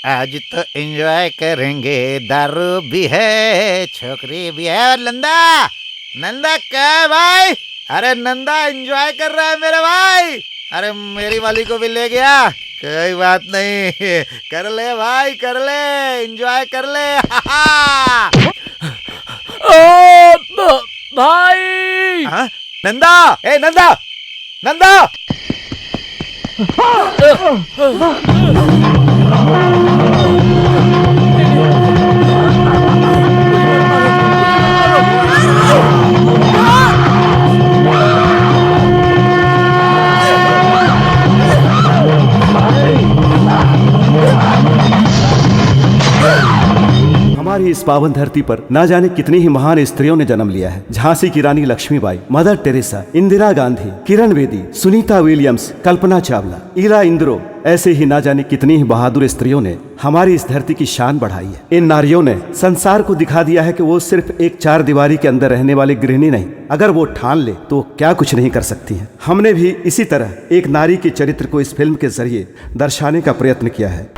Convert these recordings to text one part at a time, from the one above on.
आज तो एंजॉय करेंगे, दारू भी है, छोकरी भी है। और नंदा, नंदा क्या है भाई? अरे नंदा एंजॉय कर रहा है मेरा भाई। अरे मेरी वाली को भी ले गया, कोई बात नहीं, कर ले भाई, कर ले, एंजॉय कर ले। भाई नंदा, ए नंदा, नंदा। हमारी इस पावन धरती पर ना जाने कितनी ही महान स्त्रियों ने जन्म लिया है। झांसी की रानी Lakshmibai, mother Teresa, Indira Gandhi, Kiran Bedi, Sunita Williams, Kalpana Chawla, Ira Indira, ऐसे ही ना जाने कितनी ही बहादुर स्त्रियों ने हमारी इस धरती की शान बढ़ाई है। इन नारियों ने संसार को दिखा दिया है कि वो सिर्फ एक चार दीवारी के अंदर रहने वाली गृहिणी नहीं, अगर वो ठान ले तो क्या कुछ नहीं कर सकती हैं। हमने भी इसी तरह एक नारी के चरित्र को इस फिल्म के जरिए दर्शाने का प्रयत्न किया है।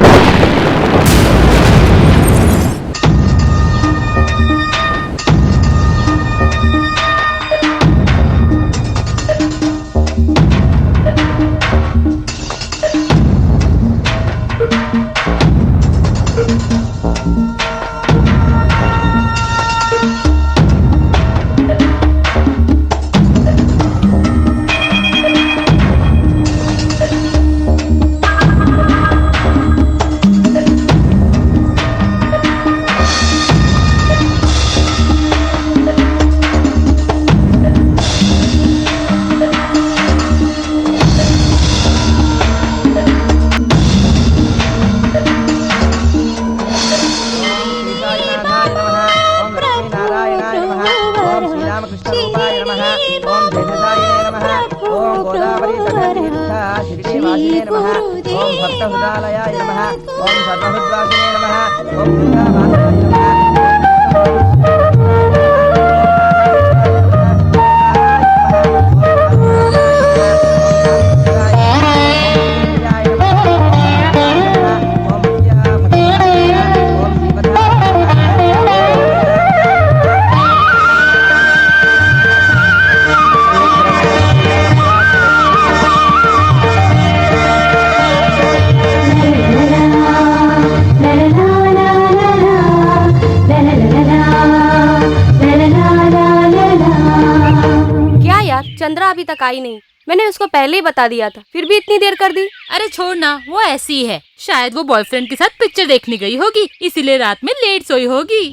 चंद्रा अभी तक आई नहीं, मैंने उसको पहले ही बता दिया था, फिर भी इतनी देर कर दी। अरे छोड़ ना, वो ऐसी ही है, शायद वो बॉयफ्रेंड के साथ पिक्चर देखने गई होगी, इसीलिए रात में लेट सोई होगी।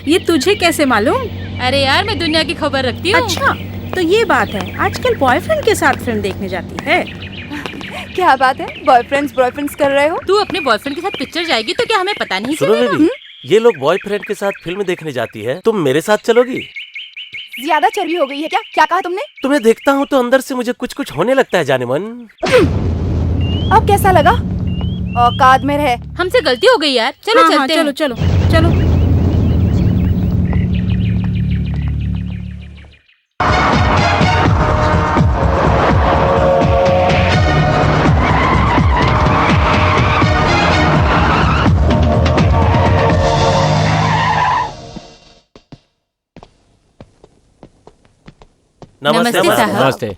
ये तुझे कैसे मालूम? अरे यार, मैं दुनिया की खबर रखती हूँ। अच्छा, तो ये बात है, आजकल बॉयफ्रेंड के साथ फिल्म देखने जाती है। क्या बात है, बॉयफ्रेंड्स कर रहे हो? तू अपने बॉयफ्रेंड के साथ पिक्चर जाएगी तो क्या हमें पता नहीं चलेगा? ये लोग बॉयफ्रेंड के साथ फिल्म देखने जाती है, तुम मेरे साथ चलोगी? ज्यादा चर्बी हो गई है क्या? क्या कहा तुमने? तुम्हें देखता हूँ तो अंदर से मुझे कुछ कुछ होने लगता है जाने मन। अब कैसा लगा? औकात में रहे। हमसे गलती हो गई यार, चलो चलते हैं। चलो चलो चलो। नमस्ते नमस्ते साहब। साहब। नमस्ते।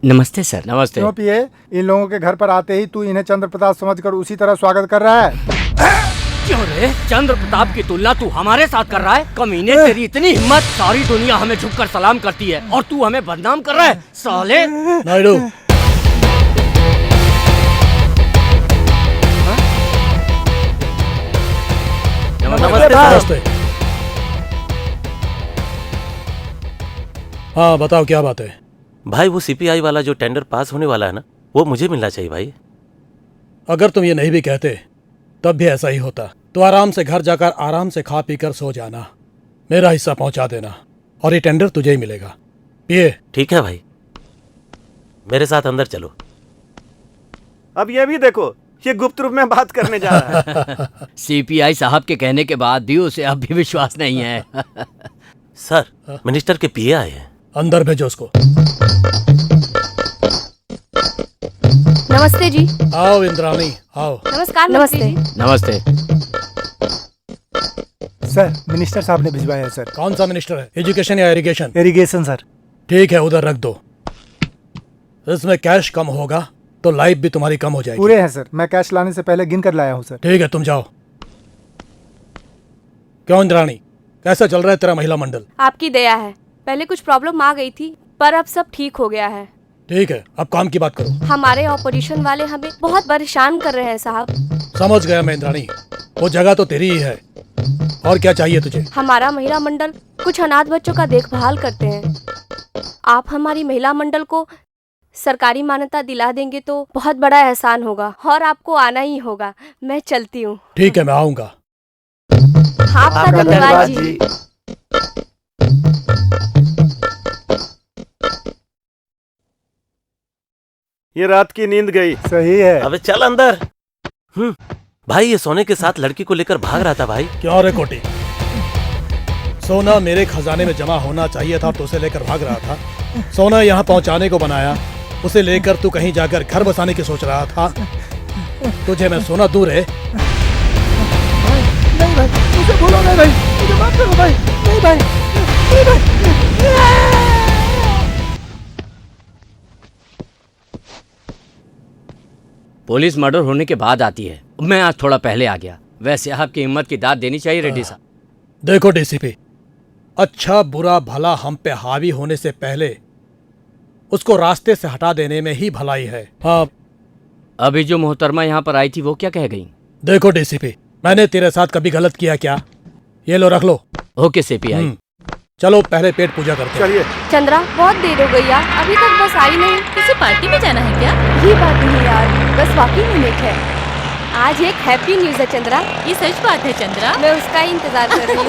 नमस्ते सर। नमस्ते। क्यों पिए? इन लोगों के घर पर आते ही तू इन्हें चंद्र प्रताप समझकर उसी तरह स्वागत कर रहा है? क्यों रे? चंद्र प्रताप की तुलना तू हमारे साथ कर रहा है? कमीने, तेरी इतनी हिम्मत, सारी दुनिया हमें झुककर सलाम करती है और तू हमें बदनाम कर रहा है, साले। नायडू, नमस्ते नमस्ते। हाँ बताओ क्या बात है? भाई, वो सीपीआई वाला जो टेंडर पास होने वाला है ना, वो मुझे मिलना चाहिए भाई। अगर तुम ये नहीं भी कहते तब भी ऐसा ही होता। तो आराम से घर जाकर आराम से खा पी कर सो जाना, मेरा हिस्सा पहुंचा देना और ये टेंडर तुझे ही मिलेगा। पिए। ठीक है भाई, मेरे साथ अंदर चलो। अब ये भी देखो, ये गुप्त रूप में बात करने जा रहा है। सीपीआई साहब के कहने के बाद भी उसे अब भी विश्वास नहीं है। सर, मिनिस्टर के पीए आए हैं। अंदर भेजो उसको। नमस्ते जी। आओ इंद्राणी, आओ। नमस्कार नमस्ते। नमस्ते। सर, मिनिस्टर साहब ने भिजवाया है सर। कौन सा मिनिस्टर है? एजुकेशन या इरिगेशन? Irrigation sir. ठीक है, उधर रख दो। इसमें कैश कम होगा तो लाइफ भी तुम्हारी कम हो जाएगी। पूरे हैं सर, मैं कैश लाने से पहले गिन कर लाया हूँ सर। ठीक है, तुम जाओ। क्यों इंद्राणी, कैसा चल रहा है तेरा महिला मंडल? आपकी दया है। पहले कुछ प्रॉब्लम आ गई थी पर अब सब ठीक हो गया है। ठीक है, अब काम की बात करो। हमारे ऑपोजिशन वाले हमें बहुत परेशान कर रहे हैं साहब। समझ गया मैं इंद्राणी, वो जगह तो तेरी ही है। और क्या चाहिए तुझे? हमारा महिला मंडल कुछ अनाथ बच्चों का देखभाल करते हैं। आप हमारी महिला मंडल को सरकारी मान्यता दिला देंगे तो बहुत बड़ा एहसान होगा और आपको आना ही होगा। मैं चलती हूँ। ठीक है, मैं आऊंगा। आपका धन्यवाद जी। ये रात की नींद गई। सही है। अबे चल अंदर। भाई, ये सोने के साथ लड़की को लेकर भाग रहा था भाई। क्यों रे कोटी, सोना मेरे खजाने में जमा होना चाहिए था तो उसे लेकर भाग रहा था। सोना यहाँ पहुँचाने को बनाया, उसे लेकर तू कहीं जाकर घर बसाने की सोच रहा था। तुझे मैं सोना दूर है। नहीं भाई, मुझे भूलो नहीं भाई, मुझे माफ करो भाई। नहीं भाई, नहीं भाई। पुलिस मर्डर होने के बाद आती है। मैं आज थोड़ा पहले आ गया। वैसे आपकी हिम्मत की दाद देनी चाहिए रेड्डी साहब। देखो डीसीपी, अच्छा बुरा भला हम पे हावी होने से पहले उसको रास्ते से हटा देने में ही भलाई है। हाँ, अभी जो मोहतरमा यहाँ पर आई थी वो क्या कह गई? देखो डीसीपी, मैंने तेरे साथ कभी गलत किया क्या? ये लो, रख लो। Okay CPI. चलो पहले पेट पूजा करते हैं। चलिए। चंद्रा, बहुत देर हो गई यार, अभी तक बस आई नहीं। किसी पार्टी में जाना है क्या? ये बात नहीं यार, बस वाकई में लेट है। आज एक हैप्पी न्यूज है चंद्रा। ये सच बात है चंद्रा। मैं उसका ही इंतजार कर रही हूँ।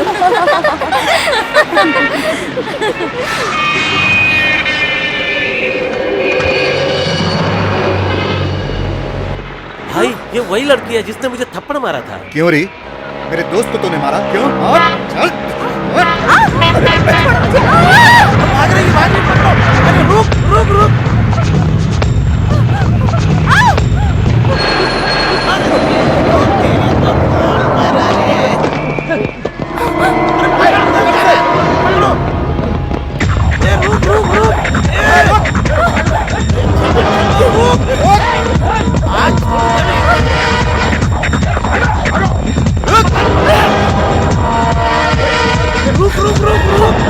भाई, ये वही लड़की है जिसने मुझे थप्पड़ मारा था। क्यों री? मेरे दोस्त को तूने मारा क्यों? और चल। भाग रही, पकड़ो। अरे रुक रुक रुक। रुक रुक रुक रुक।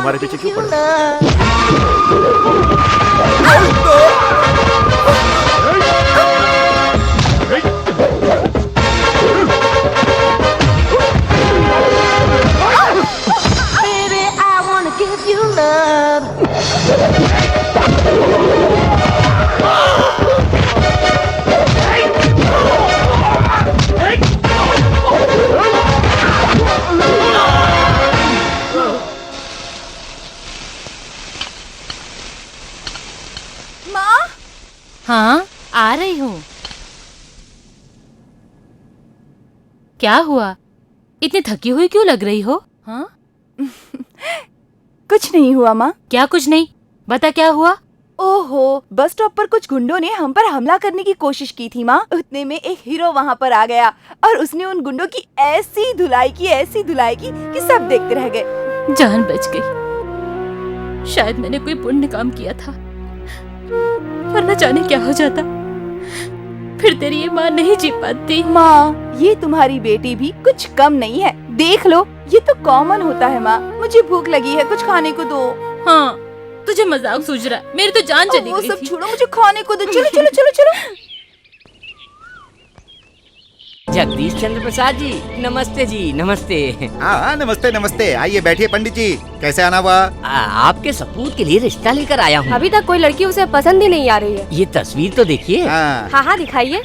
तुम्हारे पीछे क्यों पड़े? माँ, हाँ, आ रही हूँ। क्या हुआ? इतनी थकी हुई क्यों लग रही हो? हाँ? कुछ नहीं हुआ माँ। क्या कुछ नहीं? बता क्या हुआ? ओहो, बस स्टॉप पर कुछ गुंडों ने हम पर हमला करने की कोशिश की थी माँ। उतने में एक हीरो वहाँ पर आ गया और उसने उन गुंडों की ऐसी धुलाई की कि सब देखते रह गए। जान बच गई। शायद मैंने कोई पुण्य काम किया था, वरना जाने क्या हो जाता। फिर तेरी ये माँ नहीं जी पाती। माँ, ये तुम्हारी बेटी भी कुछ कम नहीं है। देख लो, ये तो कॉमन होता है माँ। मुझे भूख लगी है, कुछ खाने को दो। हाँ, तुझे मजाक सूझ रहा है। मेरी तो जान चली वो गई सब थी। छोड़ो, मुझे खाने को दो। चलो चलो चलो चलो। जगदीश चंद्र प्रसाद जी, नमस्ते जी, नमस्ते। हाँ नमस्ते नमस्ते, आइए बैठिए पंडित जी। कैसे आना हुआ? आपके सपूत के लिए रिश्ता लेकर आया हूँ। अभी तक कोई लड़की उसे पसंद ही नहीं आ रही है। ये तस्वीर तो देखिए। हाँ, हाँ दिखाइए।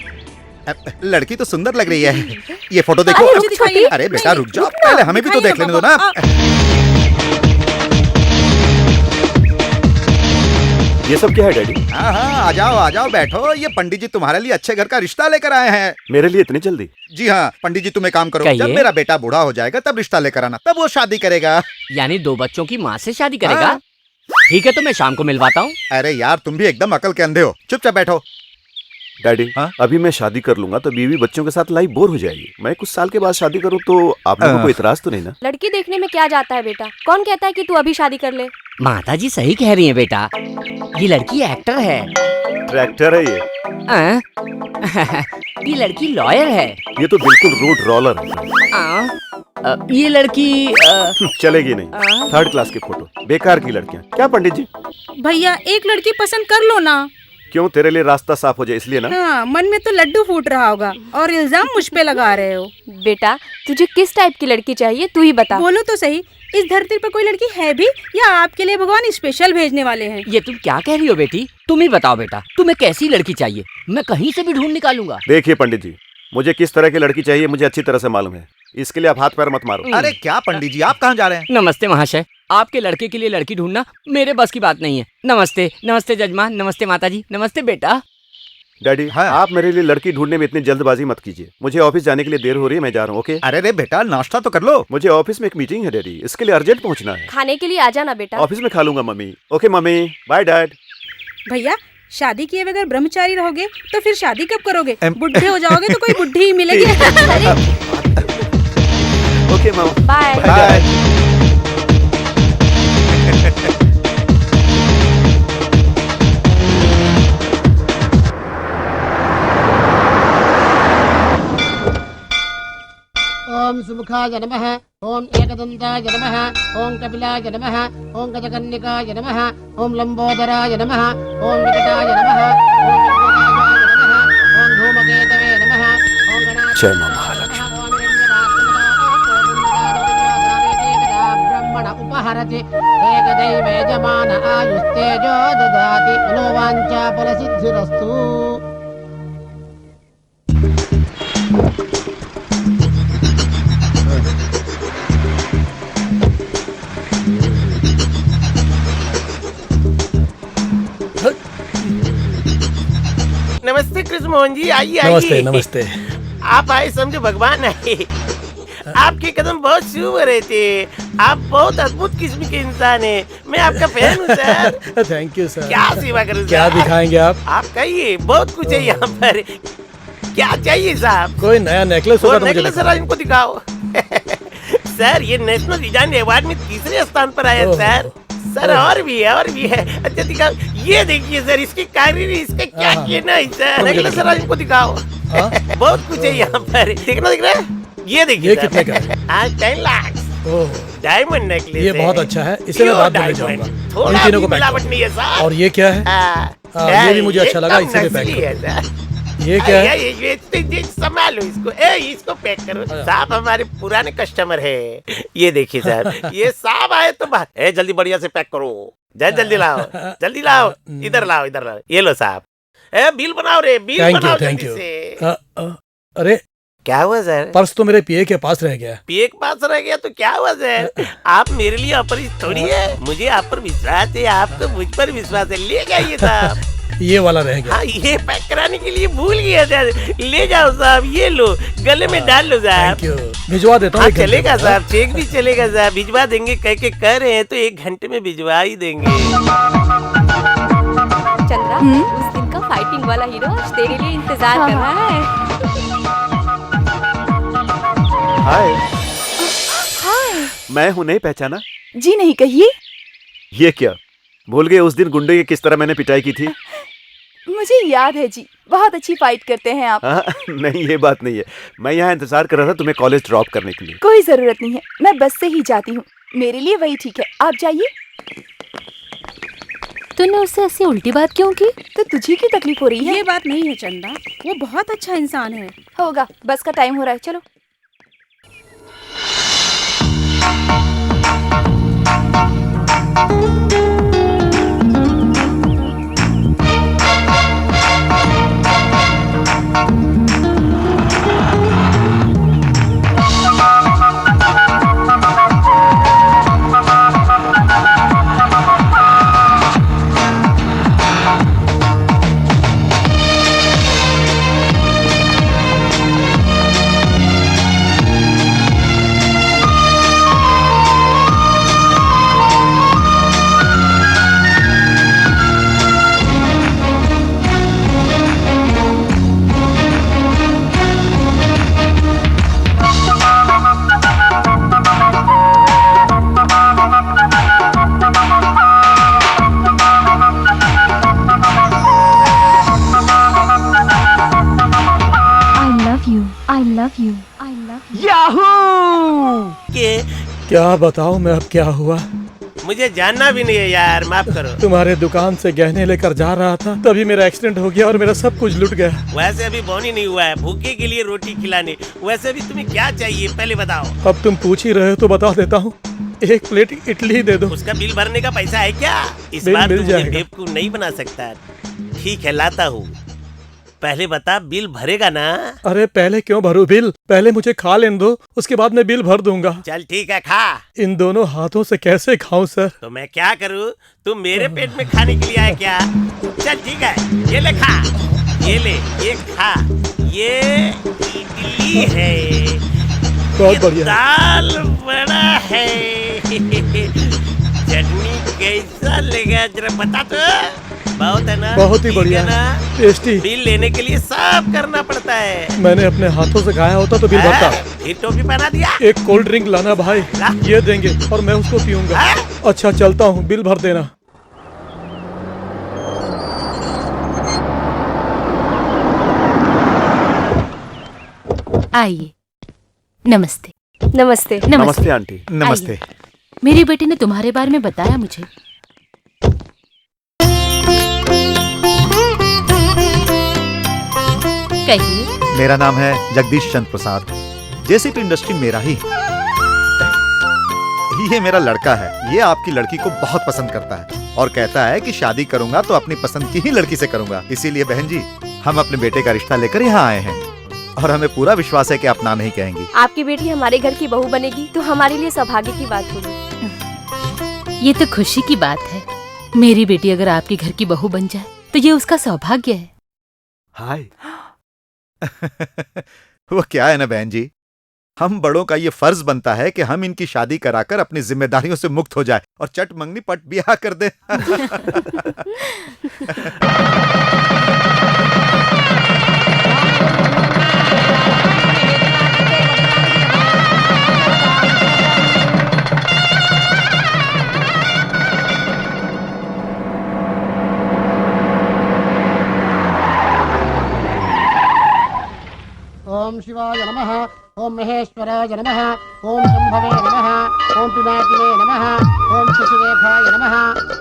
लड़की तो सुंदर लग रही है। ये फोटो देखो। अरे, मुझे दिखाइए। अरे बेटा रुक जाओ, पहले हमें भी तो देख लेने दो ना। ये सब क्या है डैडी? हाँ हाँ, आ जाओ बैठो। ये पंडित जी तुम्हारे लिए अच्छे घर का रिश्ता लेकर आए हैं। मेरे लिए इतनी जल्दी? जी हाँ पंडित जी, तुम्हें काम करो। कहिए। जब मेरा बेटा बूढ़ा हो जाएगा तब रिश्ता लेकर आना, तब वो शादी करेगा। यानी 2 बच्चों की माँ से शादी करेगा? हाँ। ठीक है, तो मैं शाम को मिलवाता हूँ। अरे यार, तुम भी एकदम अकल के अंधे हो। चुपचाप बैठो। डैडी, हाँ? अभी मैं शादी कर लूंगा तो बीवी बच्चों के साथ लाइफ बोर हो जाएगी। मैं कुछ साल के बाद शादी करूँ तो आप लोगों को इतराज तो नहीं ना? लड़की देखने में क्या जाता है बेटा? कौन कहता है कि तू अभी शादी कर ले? माता जी सही कह रही हैं बेटा। ये लड़की एक्टर है। ट्रैक्टर है ये। आ? ये लड़की लॉयर है। ये तो बिल्कुल रोड रोलर है। ये लड़की चलेगी नहीं। 3rd क्लास की फोटो, बेकार की लड़कियां। क्या पंडित जी? भैया, एक लड़की पसंद कर लो ना। क्यों, तेरे लिए रास्ता साफ हो जाए इसलिए ना? हाँ, मन में तो लड्डू फूट रहा होगा और इल्जाम मुझ पे लगा रहे हो। बेटा, तुझे किस टाइप की लड़की चाहिए, तू ही बता। बोलो तो सही, इस धरती पर कोई लड़की है भी या आपके लिए भगवान स्पेशल भेजने वाले हैं? ये तुम क्या कह रही हो बेटी? तुम ही बताओ बेटा, तुम्हें कैसी लड़की चाहिए? मैं कहीं से भी ढूंढ निकालूंगा। देखिए पंडित जी, मुझे किस तरह की लड़की चाहिए मुझे अच्छी तरह से मालूम है। इसके लिए आप हाथ पैर मत मारो। अरे क्या पंडित जी, आप कहाँ जा रहे हैं? नमस्ते महाशय, आपके लड़के के लिए लड़की ढूंढना मेरे बस की बात नहीं है। नमस्ते, नमस्ते जजमान, नमस्ते माता जी, नमस्ते बेटा। डैडी, हाँ। आप मेरे लिए लड़की ढूंढने में इतनी जल्दबाजी मत कीजिए। मुझे ऑफिस जाने के लिए देर हो रही है, मैं जा रहा हूँ। ओके? अरे रे बेटा, नाश्ता तो कर लो। मुझे ऑफिस में एक मीटिंग है डैडी, इसके लिए अर्जेंट पहुंचना है। खाने के लिए आ जाना बेटा। ऑफिस में खा लूंगा mummy. Okay mummy, bye dad. भैया, शादी किए बगैर ब्रह्मचारी रहोगे तो फिर शादी कब करोगे? बुढ़े हो जाओगे तो कोई बुढ़ी ही मिलेगी। ओके मामा, बाय। बाय। ओम सुमुखाय नमः, ओम एकदन्ताय नमः, ओम कपिलाय नमः, ओम गजकर्णिकाय नमः, ओम लंबोदराय नमः, ओम विकटाय नमः, ओम विघ्नराजाय नमः, ओम धूमकेतवे नमः, ओम गणाधिपाय जय मां महालक्ष्मी। नमः, ओम हिरण्यवासुदेवाय ब्रह्मण उपहरति एकदैव यजमान आयुस्तेजो ददाति मनोवाञ्छा फलसिद्धिरस्तु। नमस्ते कृष्ण मोहन जी, आइए नमस्ते आइए। नमस्ते। आप आए समझो भगवान आए। आपके कदम बहुत शुभ हो रहे थे। आप बहुत अद्भुत किस्म के इंसान हैं। मैं आपका फैन हूँ सर। Thank you sir. क्या सेवा करूँ? क्या दिखाएंगे आप? आप कहिए, बहुत कुछ है यहाँ पर। क्या चाहिए साहब? कोई नया नेकलेस होगा और तो मुझे नेकलेस दिखाओ। जरा इनको दिखाओ। सर, ये नेशनल डिजाइन अवार्ड में 3रे स्थान पर आया सर। सर और भी है, और भी है। अच्छा दिखाओ, ये देखिए सर, इसकी कारीगरी, इसके क्या किए ना सर। नेकलेस जरा इनको दिखाओ। बहुत कुछ है यहाँ पर। देखना, दिख रहा है? ये देखिए ये सर। कितने का है? 10 लाख। ओह, डायमंड नेकलेस ये बहुत अच्छा है, इसे मैं बाद में ले जाऊंगा। इन थोड़ा तीनों भी को पैक मिलावट करो। नहीं है साहब। और ये क्या है? ये भी मुझे अच्छा लगा, इसे भी पैक नकली है करो। साहब। ये क्या है? ये संभालो इसको, इसको पैक करो। साहब हमारे पुराने कस्टमर है। ये देखिए साहब, ये साहब आए तो जल्दी बढ़िया से पैक करो। जल्दी लाओ, जल्दी लाओ, इधर लाओ, इधर लाओ। ये लो साहब, बिल बनाओ रे, बिल बनाओ थैंक जल्दी यू। से। अरे क्या हुआ सर? पर्स तो मेरे पीए के पास रह गया। पीए के पास रह गया तो क्या हुआ सर? आप मेरे लिए अपरिचित थोड़ी है। मुझे आप पर विश्वास है, आपको मुझ पर विश्वास है। ले जाइए साहब। ये वाला रह गया। हाँ, ये पैक कराने के लिए भूल गया था। ले जाओ साहब, ये लो, गले में डाल लो साहब। भिजवा देता हूँ। चलेगा साहब, चेक भी चलेगा साहब, भिजवा देंगे। कह के कह रहे हैं तो 1 घंटे में भिजवा ही देंगे। चंद्रा, उस दिन का फाइटिंग वाला हीरो आज तेरे लिए इंतजार कर रहा है। हाय। हाय। मैं हूँ, नहीं पहचाना? जी नहीं, कहिए। ये क्या, भूल गए उस दिन गुंडे की किस तरह मैंने पिटाई की थी? मुझे याद है जी, बहुत अच्छी फाइट करते हैं आप। नहीं, ये बात नहीं है। मैं यहाँ इंतजार कर रहा था तुम्हें कॉलेज ड्रॉप करने के लिए। कोई जरूरत नहीं है, मैं बस से ही जाती हूँ। मेरे लिए वही ठीक है, आप जाइए। तूने उससे ऐसी उल्टी बात क्यों की? तो तुझे की तकलीफ हो रही है? ये बात नहीं है चंदा, वो बहुत अच्छा इंसान है। होगा, बस का टाइम हो रहा है, चलो। क्या बताऊं मैं, अब क्या हुआ? मुझे जानना भी नहीं है यार, माफ करो। तुम्हारे दुकान से गहने लेकर जा रहा था, तभी मेरा एक्सीडेंट हो गया और मेरा सब कुछ लुट गया। वैसे अभी बोनी नहीं हुआ है, भूखे के लिए रोटी खिलाने। वैसे भी तुम्हें क्या चाहिए पहले बताओ। अब तुम पूछ ही रहे हो तो बता देता हूँ, 1 प्लेट इडली दे दो। उसका बिल भरने का पैसा है क्या? इस बिल बार मिल तुम मुझे जाएगा। बेवकूफ नहीं बना सकता। ठीक है, लाता हूँ। पहले बता, बिल भरेगा ना? अरे पहले क्यों भरूं बिल, पहले मुझे खा लेने दो, उसके बाद मैं बिल भर दूंगा। चल ठीक है, खा। इन दोनों हाथों से कैसे खाऊं सर? तो मैं क्या करूँ? तुम मेरे पेट में खाने के लिए आया क्या? चल ठीक है, ये ले खा, ये ले, ये खा। ये इडली है, बहुत बढ़िया। दाल बड़ा है। चटनी कैसा लगा जरा बता तो। बहुत है ना? बहुत ही ठीक बढ़िया है ना? टेस्टी। बिल लेने के लिए सब करना पड़ता है। मैंने अपने हाथों से खाया होता तो बिल भरता। फिर टोपी पहना दिया। 1 कोल्ड ड्रिंक लाना भाई, ये देंगे और मैं उसको पीऊंगा। अच्छा चलता हूँ, बिल भर देना। आइए। नमस्ते। नमस्ते। नमस्ते आंटी। नमस्ते। मेरी बेटी ने तुम्हारे बारे में बताया मुझे। कहिए। मेरा नाम है जगदीश चंद्र प्रसाद। जेसीपी इंडस्ट्री मेरा ही है। ये मेरा लड़का है, ये आपकी लड़की को बहुत पसंद करता है और कहता है कि शादी करूंगा तो अपनी पसंद की ही लड़की से करूंगा। इसीलिए बहन जी, हम अपने बेटे का रिश्ता लेकर यहाँ आए हैं और हमें पूरा विश्वास है कि आप ना नहीं कहेंगी। आपकी बेटी हमारे घर की बहू बनेगी तो हमारे लिए सौभाग्य की बात होगी। ये तो खुशी की बात है। मेरी बेटी अगर आपके घर की बहू बन जाए तो ये उसका सौभाग्य है। हाय। वो क्या है ना बहन जी, हम बड़ों का ये फर्ज बनता है कि हम इनकी शादी कराकर अपनी जिम्मेदारियों से मुक्त हो जाए और चट मंगनी पट ब्याह कर दे। ओम शिवाय नमः ओम महेश्वराय नमः ओम शंभवे नमः ओम पिनाकिने नमः ओम शशिरेखाय नमः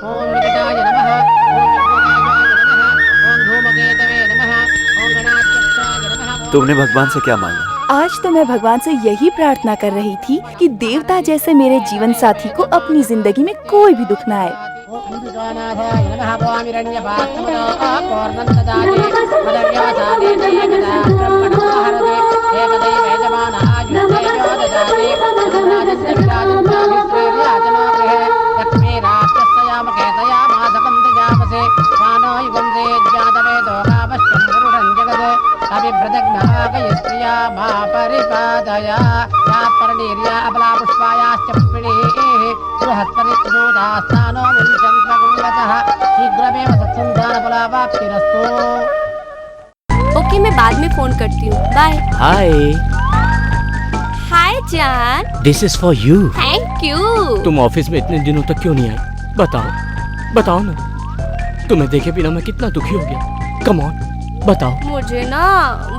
ओम निकटाय नमः ओम विघ्नराजाय नमः ओम धूमकेतवे नमः ओम गणाध्यक्षाय नमः। तुमने भगवान से क्या मांगा? आज तो मैं भगवान से यही प्रार्थना कर रही थी कि देवता जैसे मेरे जीवन साथी को अपनी जिंदगी में कोई भी दुख न आए। अंबिकानाथाय नमः स्वामिरण्यपात्रमनो पूर्णन्ददाते मदव्यासादे एकदा ब्रह्मणोहरते एकदैव यजमानाय तेजोददाते राजन्यविराजन्ताभिश्रेर्याजनोगृहे लक्ष्मी राष्ट्रस्यामकेतया मासकं तेजापसे मानो युगन्ते ज्ञातवेदो गावश्चं पुरुषं जगत् अभिव्रजघ्नाकयस्त्रिया मा परिपादया यात्परनीर्या अबलापुष्पायाश्च पुष्पिणीः बृहत्परित्रोदास्तानो मुञ्चन्त्वगुण्वतः शीघ्रमेव सत्सन्तानफलावाप्तिरस्तु। ओके, मैं बाद में फोन करती हूँ। बाय। हाय, हाय जान। This is for you. Thank you. तुम ऑफिस में इतने दिनों तक क्यों नहीं आई? बताओ ना। तुम्हें देखे बिना मैं कितना दुखी हो गया। कम ऑन, बताओ। मुझे ना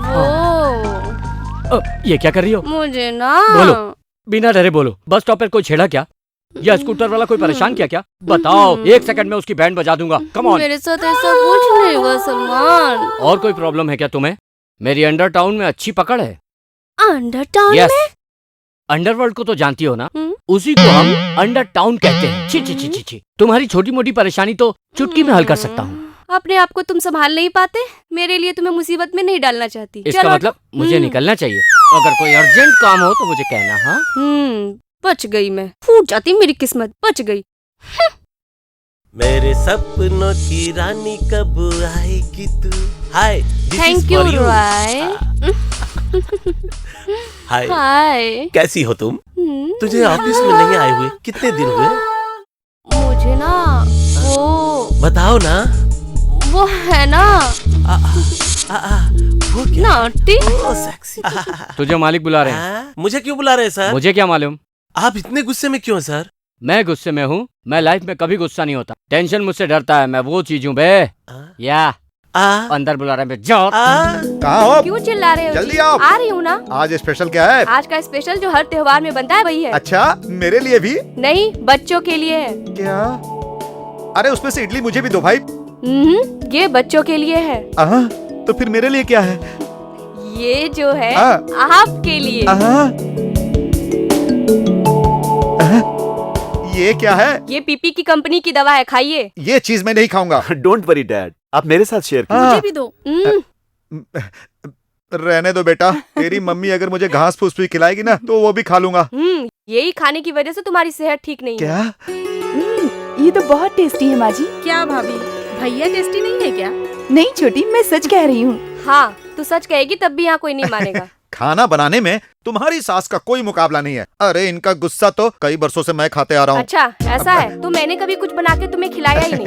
वो ये क्या कर रही हो? मुझे ना बोलो, बिना डरे बोलो। बस स्टॉप पर कोई छेड़ा क्या? या स्कूटर वाला कोई परेशान किया क्या? बताओ, 1 सेकंड में उसकी बैंड बजा दूंगा। Come on. मेरे साथ ऐसा कुछ नहीं हुआ सलमान। और कोई प्रॉब्लम है क्या तुम्हें? मेरी अंडर टाउन में अच्छी पकड़ है। Under town yes. में? अंडरवर्ल्ड को तो जानती हो ना? उसी को हम अंडर टाउन कहते हैं। छी छी छी छी छी। तुम्हारी छोटी मोटी परेशानी तो चुटकी में हल कर सकता हूँ। अपने आप को तुम संभाल नहीं पाते? मेरे लिए तुम्हें मुसीबत में नहीं डालना चाहती। इसका मतलब मुझे निकलना चाहिए। अगर कोई अर्जेंट काम हो तो मुझे कहना। हाँ, बच गई मैं। फूट जाती मेरी किस्मत, बच गई। मेरे सपनों की रानी कब आएगी तू? हाय, थैंक यू रॉय। हाय, हाय, कैसी हो तुम? तुझे ऑफिस में नहीं आए हुए कितने दिन हुए? मुझे ना वो बताओ ना। वो है ना वो क्या? नॉटी। सेक्सी। तुझे मालिक बुला रहे हैं। मुझे क्यों बुला रहे हैं सर? मुझे क्या मालूम। आप इतने गुस्से में क्यों सर? मैं गुस्से में हूँ? मैं लाइफ में कभी गुस्सा नहीं होता। टेंशन मुझसे डरता है। मैं वो चीज हूँ बे। या अंदर बुला रहे हैं। जाओ। कहाँ हो? क्यों चिल्ला रहे हो? जल्दी आओ। आ रही हूँ ना। आज स्पेशल क्या है? आज का स्पेशल जो हर त्योहार में बनता है वही है। अच्छा, मेरे लिए भी? नहीं, बच्चों के लिए है। क्या? अरे उसमें से इडली मुझे भी दो भाई। ये बच्चों के लिए है। तो फिर मेरे लिए क्या है? ये जो है आपके लिए। ये क्या है? ये पीपी की कंपनी की दवा है, खाइए। ये चीज मैं नहीं खाऊंगा। डोंट वरी डैड, आप मेरे साथ शेयर कीजिए। मुझे भी दो। रहने दो बेटा। तेरी मम्मी अगर मुझे घास फूस भी खिलाएगी ना तो वो भी खा लूंगा। यही खाने की वजह से तुम्हारी सेहत ठीक नहीं क्या? है। ये तो बहुत टेस्टी है माँ जी। क्या भाभी, भैया टेस्टी नहीं है क्या? नहीं छोटी, मैं सच कह रही हूँ। हाँ, तू सच कहेगी तब भी यहाँ कोई नहीं मानेगा। खाना बनाने में तुम्हारी सास का कोई मुकाबला नहीं है। अरे इनका गुस्सा तो कई बरसों से मैं खाते आ रहा हूँ। अच्छा, ऐसा है? तो मैंने कभी कुछ बना के तुम्हें खिलाया ही नहीं।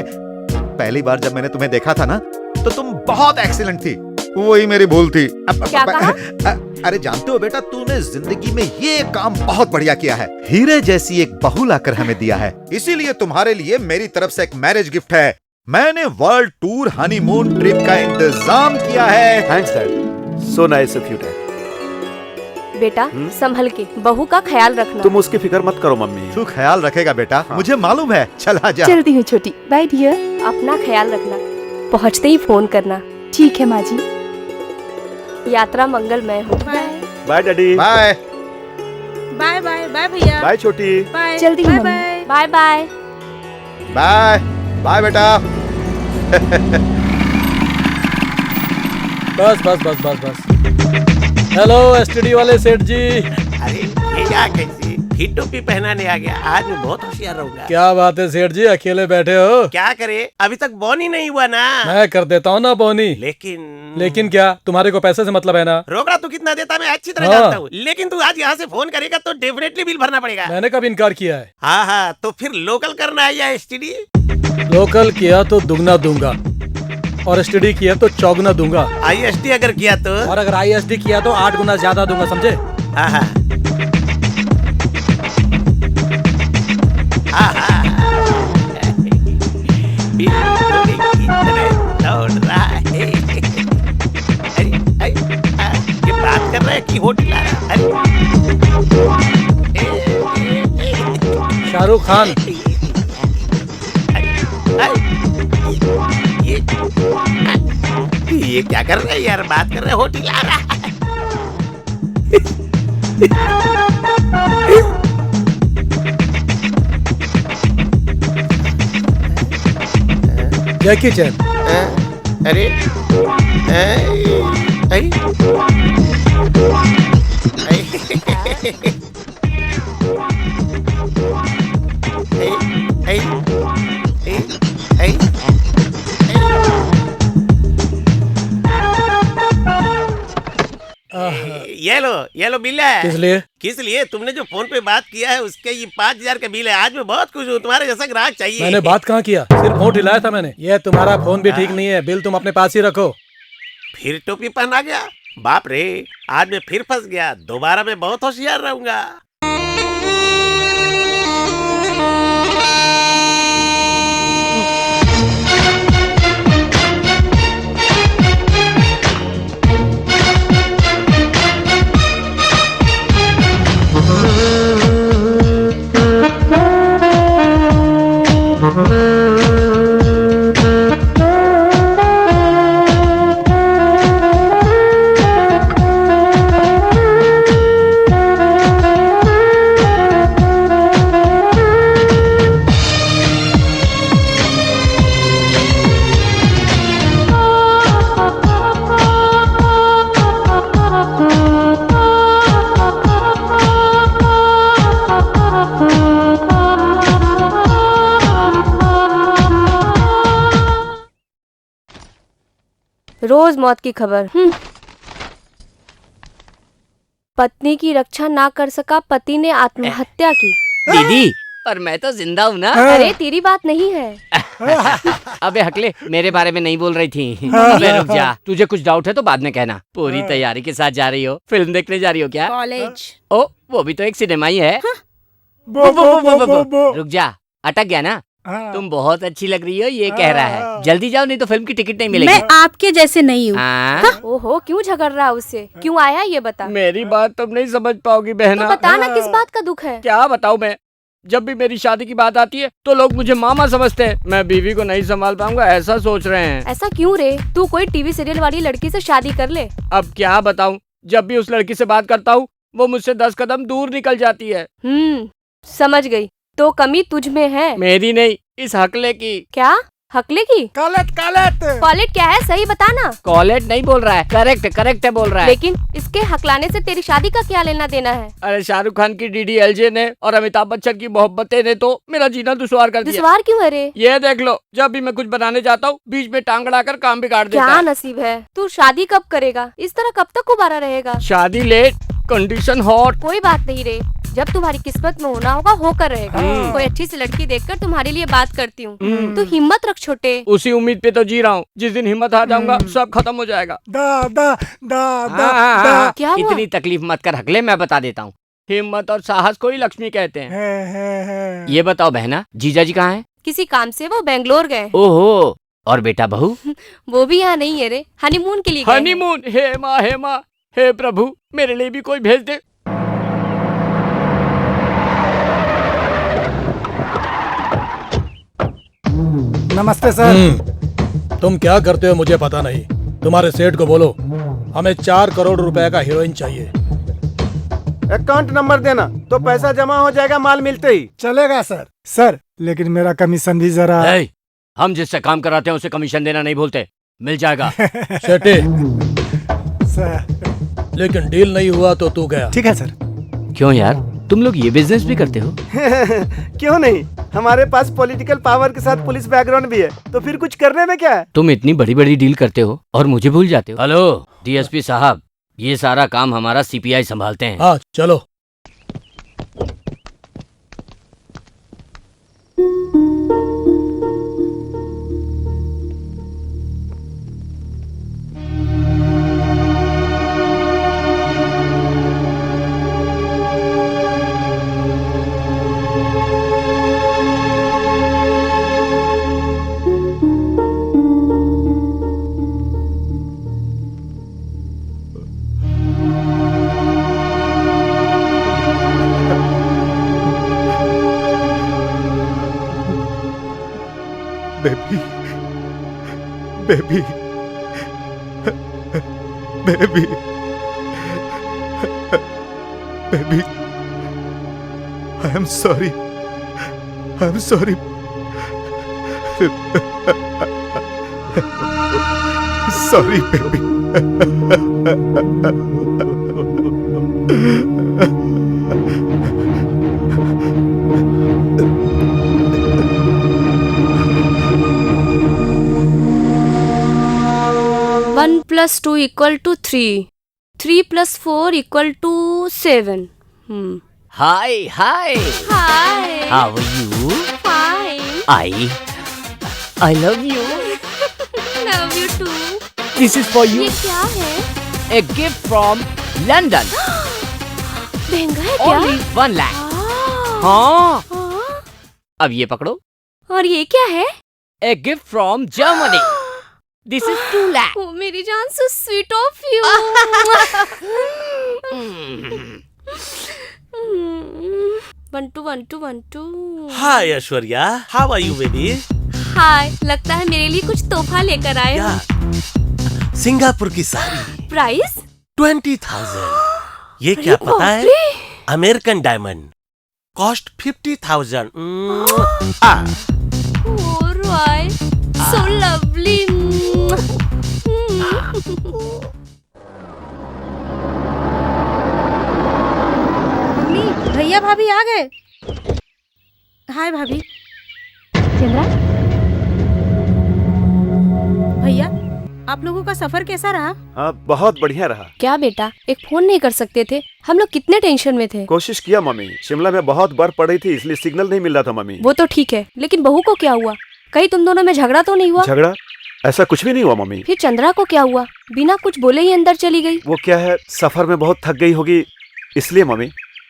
पहली बार जब मैंने तुम्हें देखा था ना तो तुम बहुत एक्सीलेंट थी। वही मेरी भूल थी। क्या कहा? अरे जानते हो बेटा, तूने जिंदगी में ये काम बहुत बढ़िया किया है। हीरे जैसी एक बहू लाकर हमें दिया है। इसीलिए तुम्हारे लिए मेरी तरफ से एक मैरिज गिफ्ट है। मैंने वर्ल्ड टूर हनीमून ट्रिप का इंतजाम किया है। Thanks dad, so nice of you dad. बेटा संभल के, बहू का ख्याल रखना। तुम उसकी फिक्र मत करो मम्मी। तू ख्याल रखेगा बेटा। मुझे मालूम है। चला जा। चलती हूँ छोटी। Bye dear. अपना ख्याल रखना। पहुँचते ही फोन करना। ठीक है माँ जी। यात्रा मंगलमय हो। Bye daddy. Bye bye bye bye भैया। बाय छोटी। बाय। जल्दी bye mummy. Bye. Bye bye. Bye bye बेटा। बस बस बस बस बस। हेलो एसटीडी वाले सेठ जी। अरे ये क्या कैसी ही टोपी पहनाने आ गया? आज मैं बहुत होशियार रहूंगा। क्या बात है सेठ जी, अकेले बैठे हो? क्या करे, अभी तक बोन ही नहीं हुआ ना। मैं कर देता हूँ ना बोनी। लेकिन क्या, तुम्हारे को पैसे से मतलब है ना? रोकड़ा तू कितना देता मैं अच्छी तरह जानता हूँ। लेकिन तू आज यहाँ से फोन करेगा तो डेफिनेटली बिल भरना पड़ेगा। मैंने कब इनकार किया है? हाँ, तो फिर लोकल करना है या एसटीडी? लोकल किया तो दुगना दूंगा और एसटीडी किया तो चौगुना दूंगा। आईएसडी अगर किया तो? और अगर आईएसडी किया तो 8 गुना ज्यादा दूंगा, समझे? दौड़ रहा है। ये बात कर रहे की होटल आ रहा। अरे शाहरुख खान। ये क्या कर रहे हैं यार, बात कर रहे हैं, होटल आ रहा है। जैकी चैन। अरे ये लो बिल है। किस लिए? किस लिए? तुमने जो फोन पे बात किया है उसके ये 5,000 का बिल है। आज मैं बहुत खुश हूँ, तुम्हारे जैसा ग्राहक चाहिए। मैंने बात कहाँ किया, सिर्फ फोन हिलाया था मैंने। ये तुम्हारा फोन भी ठीक नहीं है, बिल तुम अपने पास ही रखो। फिर टोपी पहना गया? बाप रे, आज मैं फिर फंस गया। दोबारा मैं बहुत होशियार रहूंगा। रोज मौत की खबर। पत्नी की रक्षा ना कर सका, पति ने आत्महत्या की। दीदी, पर मैं तो जिंदा हूँ ना। अरे तेरी बात नहीं है। अबे हकले, मेरे बारे में नहीं बोल रही थी। अबे रुक जा, तुझे कुछ डाउट है तो बाद में कहना। पूरी तैयारी के साथ जा रही हो? फिल्म देखने जा रही हो क्या? कॉलेज। ओ, वो भी तो एक सिनेमा ही है। रुक जा, अटक गया ना? तुम बहुत अच्छी लग रही हो, ये कह रहा है। जल्दी जाओ, नहीं तो फिल्म की टिकट नहीं मिलेगी। मैं आपके जैसे नहीं हूँ। ओहो, क्यों झगड़ रहा है उससे? क्यों आया ये बता। मेरी बात तुम नहीं समझ पाओगी बहना। तो बता ना, किस बात का दुख है? क्या बताऊँ मैं? जब भी मेरी शादी की बात आती है तो लोग मुझे मामा समझते हैं। मैं बीवी को नहीं संभाल पाऊंगा, ऐसा सोच रहे हैं। ऐसा क्यों रे? तू कोई टीवी सीरियल वाली लड़की से शादी कर ले। अब क्या बताऊं, जब भी उस लड़की से बात करता हूँ वो मुझसे 10 कदम दूर निकल जाती है। समझ गई। तो कमी तुझ में है। मेरी नहीं, इस हकले की। क्या? हकले की? कॉलेट कॉलेट क्या है, सही बताना। कॉलेट नहीं बोल रहा है, करेक्ट है बोल रहा है। लेकिन इसके हकलाने से तेरी शादी का क्या लेना देना है? अरे शाहरुख खान की DDLJ ने और अमिताभ बच्चन की मोहब्बतें ने तो मेरा जीना दुश्वार कर दिया। दुश्वार क्यों है रे? ये देख लो, जब भी मैं कुछ बनाने जाता हूँ बीच में टांग अड़ाकर काम बिगाड़ देता है। क्या नसीब है? तू शादी कब करेगा? इस तरह कब तक कुबारा रहेगा? शादी लेट, कंडीशन हॉट। कोई बात नहीं रे, जब तुम्हारी किस्मत में होना होगा होकर रहेगा। कोई अच्छी सी लड़की देखकर तुम्हारे लिए बात करती हूँ। तो हिम्मत रख छोटे। उसी उम्मीद पे तो जी रहा हूँ, जिस दिन हिम्मत हार जाऊंगा सब खत्म हो जाएगा। क्या हुआ? इतनी तकलीफ मत कर हकले, मैं बता देता हूँ। हिम्मत और साहस को ही लक्ष्मी कहते हैं। ये बताओ बहना, जीजा जी कहाँ हैं? किसी काम से वो बेंगलोर गए। ओहो, और बेटा बहू? वो भी यहाँ नहीं है रे, हनीमून के लिए गए हैं। हनीमून? हे माँ, हे प्रभु, मेरे लिए भी कोई भेज दे। नमस्ते सर। तुम क्या करते हो मुझे पता नहीं। तुम्हारे सेठ को बोलो हमें 4 करोड़ रुपए का हीरोइन चाहिए। अकाउंट नंबर देना तो पैसा जमा हो जाएगा माल मिलते ही। चलेगा सर। सर लेकिन मेरा कमीशन भी जरा। हम जिससे काम कराते हैं उसे कमीशन देना नहीं भूलते, मिल जाएगा। सेठी सर, लेकिन डील नहीं हुआ तो तू गया। ठीक है सर। क्यों यार, तुम लोग ये बिजनेस भी करते हो? क्यों नहीं, हमारे पास पॉलिटिकल पावर के साथ पुलिस बैकग्राउंड भी है, तो फिर कुछ करने में क्या है। तुम इतनी बड़ी बड़ी डील करते हो और मुझे भूल जाते हो। हेलो DSP साहब, ये सारा काम हमारा CPI संभालते हैं। हाँ चलो। Baby baby baby I am sorry sorry baby. One plus two equal to 3, 3 + 4 = 7। Hi hi hi. How are you? Fine. I love you. Love you too. This is for you. ये क्या है? A gift from London. महंगा है क्या? Only 1 lakh. हाँ। हाँ। अब ये पकड़ो। और ये क्या है? A gift from Germany. This is 2 lakh. ओ मेरी जान, so sweet of you. 1 2 1 2 1 2। Hi Aishwarya, how are you baby? Hi, लगता है मेरे लिए कुछ तोहफा लेकर आए हो। सिंगापुर की साड़ी। प्राइस 20,000। ये क्या अरे पता बाप है? रे। American diamond, cost 50,000। Oh, Roy, so lovely. Mummy, भैया भाभी आ गए। हाय भाभी। चंद्रा, भैया, आप लोगों का सफर कैसा रहा? हाँ, बहुत बढ़िया रहा। क्या बेटा, एक फोन नहीं कर सकते थे? हम लोग कितने टेंशन में थे। कोशिश किया मम्मी, शिमला में बहुत बर्फ पड़ रही थी इसलिए सिग्नल नहीं मिल रहा था मम्मी। वो तो ठीक है, लेकिन बहू को क्या हुआ? कहीं तुम दोनों में झगड़ा तो नहीं हुआ? झगड़ा? ऐसा कुछ भी नहीं हुआ मम्मी। फिर चंद्रा को क्या हुआ? बिना कुछ बोले ही अंदर चली गई। वो क्या है, सफर में बहुत थक गई होगी इसलिए मम्मी।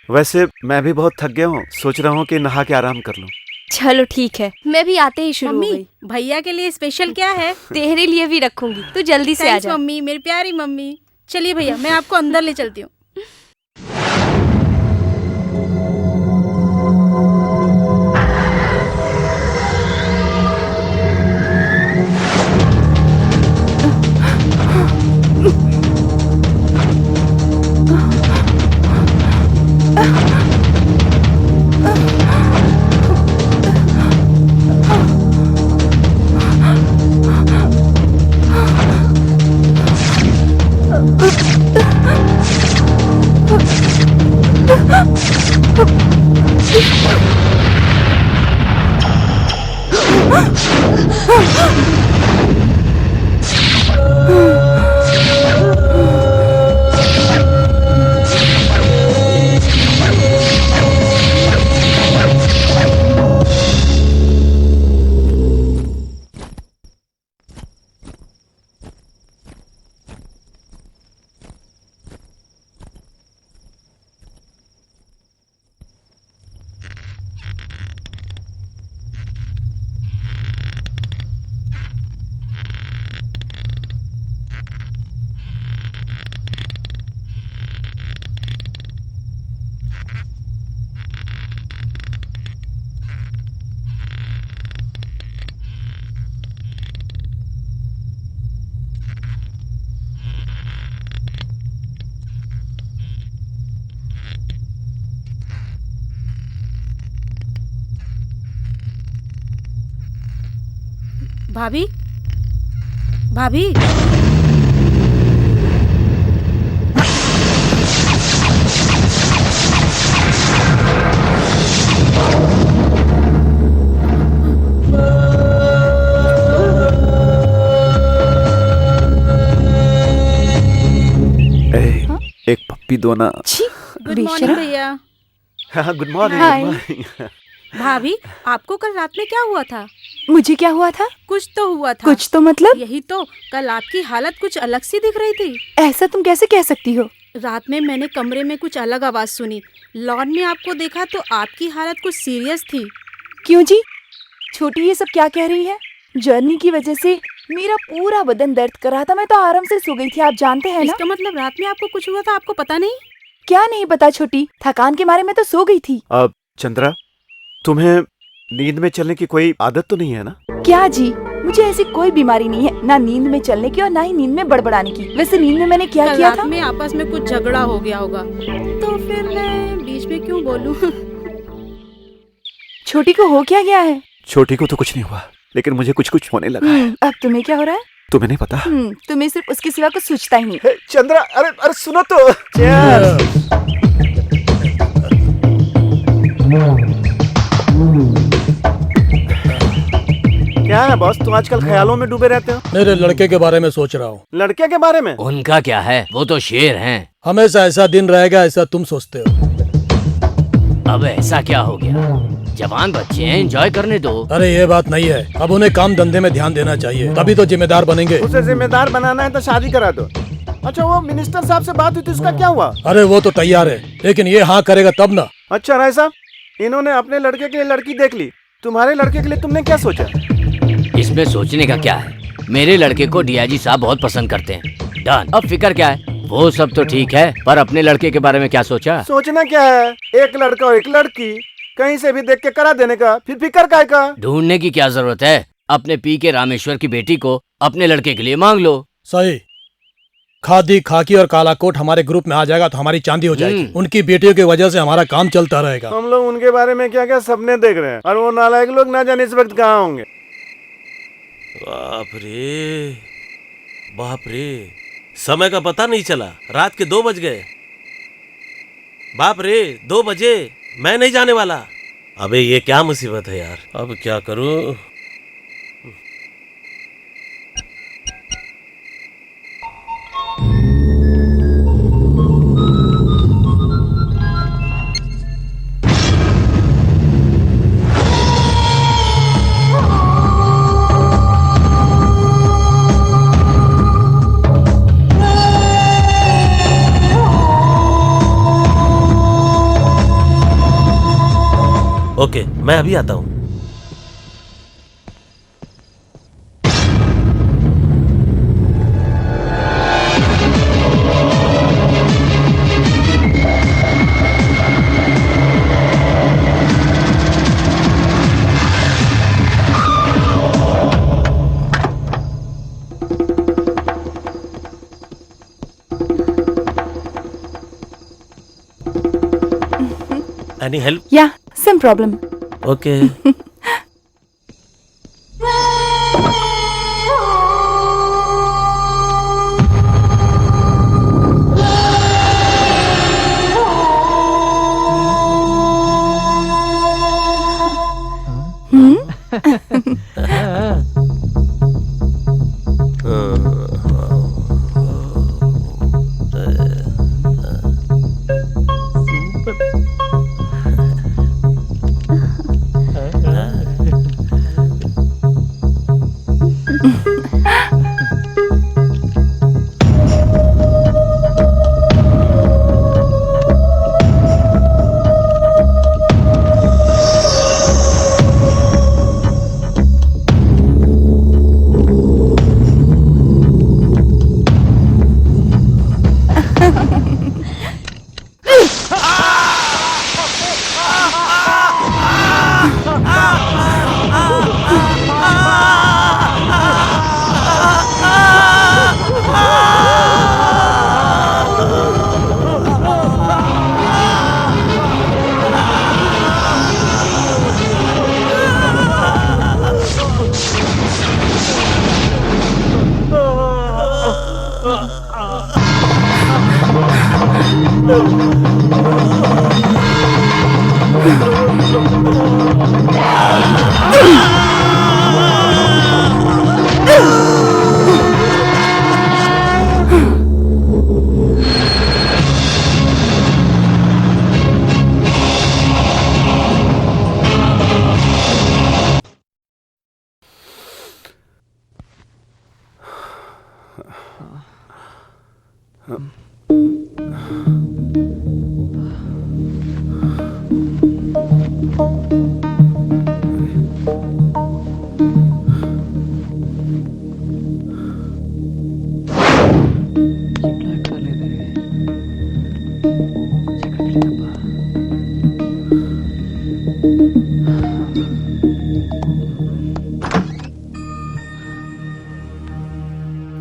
वैसे मैं भी बहुत थक गया हूँ, सोच रहा हूँ कि नहा के आराम कर लूँ। चलो ठीक है, मैं भी आते ही शुरू हो मम्मी, गई। भैया के लिए स्पेशल क्या है? तेरे लिए भी रखूंगी, तू जल्दी से आ थैंक्स जा। मम्मी, मेरी प्यारी मम्मी। चलिए भैया, मैं आपको अंदर ले चलती हूँ। भाभी, भाभी, एक पप्पी दो ना। गुड मॉर्निंग भैया। हाँ, गुड मॉर्निंग। हाय। भाभी, आपको कल रात में क्या हुआ था? मुझे क्या हुआ था? कुछ तो हुआ था। कुछ तो मतलब? यही तो, कल आपकी हालत कुछ अलग सी दिख रही थी। ऐसा तुम कैसे कह सकती हो? रात में मैंने कमरे में कुछ अलग आवाज सुनी। लॉन में आपको देखा तो आपकी हालत कुछ सीरियस थी। क्यों जी? छोटी ये सब क्या कह रही है? जर्नी की वजह से मेरा पूरा बदन दर्द कर रहा था, मैं तो आराम से सो गई थी, आप जानते हैं ना। इसका मतलब रात में आपको कुछ हुआ था, आपको पता नहीं? क्या नहीं पता छोटी, थकान के मारे मैं तो सो गई थी। चंद्रा, तुम्हें नींद में चलने की कोई आदत तो नहीं है ना? क्या जी, मुझे ऐसी कोई बीमारी नहीं है, ना नींद में चलने की और ना ही नींद में बड़बड़ाने की। वैसे नींद में मैंने क्या कल किया रात था? में आपस में कुछ झगड़ा हो गया होगा, तो फिर मैं बीच में क्यों बोलूं? छोटी को हो क्या गया है? छोटी को तो कुछ नहीं हुआ, लेकिन मुझे कुछ कुछ होने लगा है। अब तुम्हें क्या हो रहा है? तुम्हें नहीं पता? तुम्हें सिर्फ उसके सिवा कुछ सोचता ही नहीं। चंद्रा, अरे अरे सुनो तो। क्या है बॉस, तुम आजकल ख्यालों में डूबे रहते हो? मेरे लड़के के बारे में सोच रहा हूँ। लड़के के बारे में? उनका क्या है, वो तो शेर हैं। हमेशा ऐसा दिन रहेगा ऐसा तुम सोचते हो। अब ऐसा क्या हो गया, जवान बच्चे हैं, एंजॉय करने दो। अरे ये बात नहीं है, अब उन्हें काम धंधे में ध्यान देना चाहिए, तभी तो जिम्मेदार बनेंगे। उसे जिम्मेदार बनाना है तो शादी करा दो। अच्छा, वो मिनिस्टर साहब से बात हुई थी, उसका क्या हुआ? अरे वो तो तैयार है, लेकिन ये हाँ करेगा तब ना। अच्छा राय साहब, इन्होंने अपने लड़के के लिए लड़की देख ली, तुम्हारे लड़के के लिए तुमने क्या सोचा? इसमें सोचने का क्या है, मेरे लड़के को डीआईजी साहब बहुत पसंद करते हैं। डन। अब फिक्र क्या है, वो सब तो ठीक है, पर अपने लड़के के बारे में क्या सोचा? सोचना क्या है, एक लड़का और एक लड़की कहीं से भी देख के करा देने का, फिर फिक्र काय का? ढूंढने की क्या जरूरत है, अपने पी के रामेश्वर की बेटी को अपने लड़के के लिए मांग लो। सही। खादी, खाकी और काला कोट हमारे ग्रुप में आ जाएगा तो हमारी चांदी हो जाएगी। उनकी बेटियों की वजह से हमारा काम चलता रहेगा। हम लोग उनके बारे में क्या क्या सपने देख रहे हैं, और वो नालायक लोग ना जाने इस वक्त कहाँ होंगे। बाप रे, बाप रे, समय का पता नहीं चला, रात के 2 बज गए। बाप रे, 2 बजे, मैं नहीं जाने वाला। अबे ये क्या मुसीबत है यार, अब क्या करूं? ओके, मैं अभी आता हूँ। Any help? Yeah, some problem. Okay.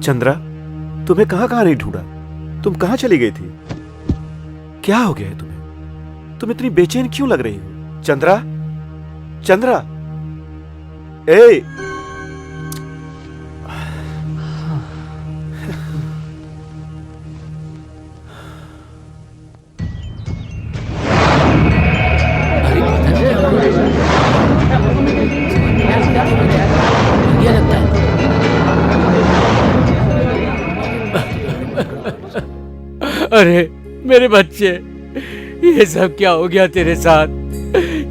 Chandra, तुम्हें कहाँ कहाँ नहीं ढूंढा? तुम कहाँ चली गई थी? क्या हो गया है तुम्हें? तुम इतनी बेचैन क्यों लग रही हो? चंद्रा, चंद्रा, ए! अरे मेरे बच्चे, ये सब क्या हो गया तेरे साथ?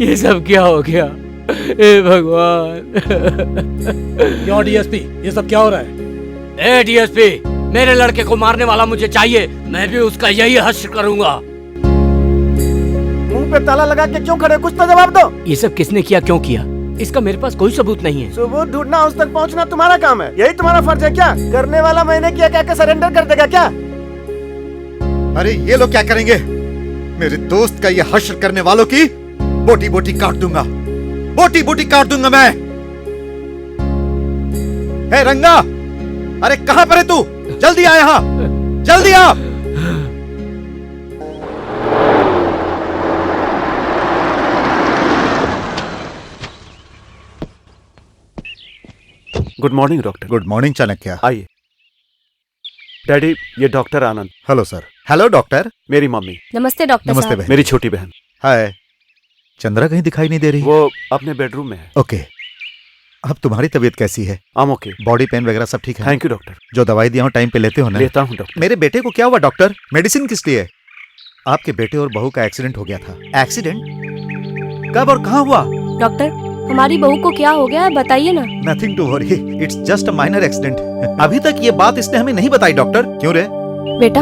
ये सब क्या हो गया? हे भगवान! क्यों डीएसपी, ये सब क्या हो रहा है? ए डीएसपी, मेरे लड़के को मारने वाला मुझे चाहिए। मैं भी उसका यही हश्र करूंगा। मुंह पे ताला लगा के क्यों खड़े? कुछ तो जवाब दो। ये सब किसने किया, क्यों किया? इसका मेरे पास कोई सबूत नहीं है। सबूत ढूंढना, उस तक पहुंचना तुम्हारा काम है। यही तुम्हारा फर्ज है क्या? करने वाला मैंने किया, क्या सरेंडर कर देगा क्या? अरे ये लोग क्या करेंगे? मेरे दोस्त का ये हश्र करने वालों की बोटी बोटी काट दूंगा, बोटी बोटी काट दूंगा मैं। हे रंगा, अरे कहां पर है तू? जल्दी आ यहां, जल्दी आ। Good morning doctor. Good morning Chanakya. आइए। डैडी, ये doctor Anand. Hello sir. Hello doctor. मेरी मम्मी। नमस्ते डॉक्टर नमस्ते साहब। बहन। मेरी छोटी बहन। हाय। चंद्रा कहीं दिखाई नहीं दे रही? वो अपने बेडरूम में है। ओके। अब तुम्हारी तबीयत कैसी है? आम ओके। बॉडी पेन वगैरह सब ठीक है? Thank you doctor. जो दवाई दिया हूं टाइम पे लेते हो ना? लेता हूँ डॉक्टर। मेरे बेटे को क्या हुआ डॉक्टर? मेडिसिन किस लिए? आपके बेटे और बहू का एक्सीडेंट हो गया था। एक्सीडेंट? कब और कहाँ हुआ? डॉक्टर, हमारी बहू को क्या हो गया है, बताइए ना। Nothing to worry, it's just a minor accident. अभी तक ये बात इसने हमें नहीं बताई डॉक्टर। क्यों रे? बेटा,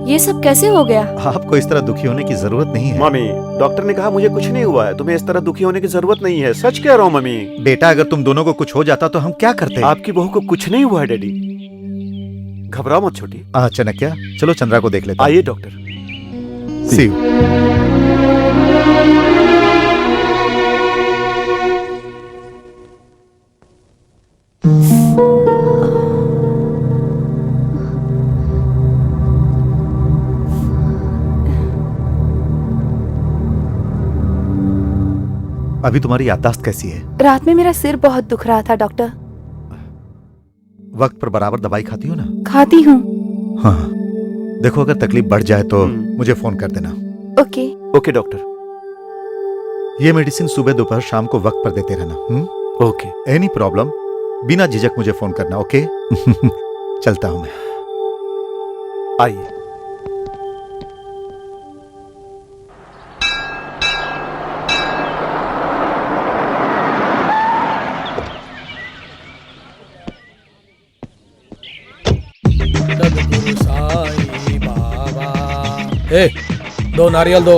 ये सब कैसे हो गया? आपको इस तरह दुखी होने की जरूरत नहीं है। मम्मी, डॉक्टर ने कहा मुझे कुछ नहीं हुआ है, तुम्हें इस तरह दुखी होने की जरूरत नहीं है। सच कह रहा हूँ मम्मी। बेटा, अगर तुम दोनों को कुछ हो जाता तो हम क्या करते? आपकी बहू को कुछ नहीं हुआ है डैडी, घबराओ मत छोटी। चाणक्य, चलो चंद्रा को देख लेते हैं। आइए डॉक्टर। See you। अभी तुम्हारी याददाश्त कैसी है? रात में मेरा सिर बहुत दुख रहा था डॉक्टर। वक्त पर बराबर दवाई खाती हो ना? खाती हूँ। हाँ, देखो अगर तकलीफ बढ़ जाए तो मुझे फोन कर देना। ओके। Okay doctor. ये मेडिसिन सुबह दोपहर शाम को वक्त पर देते रहना। ओके। एनी प्रॉब्लम बिना झिझक मुझे फोन करना। ओके? चलता हूं मैं। आइए। साईं बाबा। ए, 2 नारियल दो।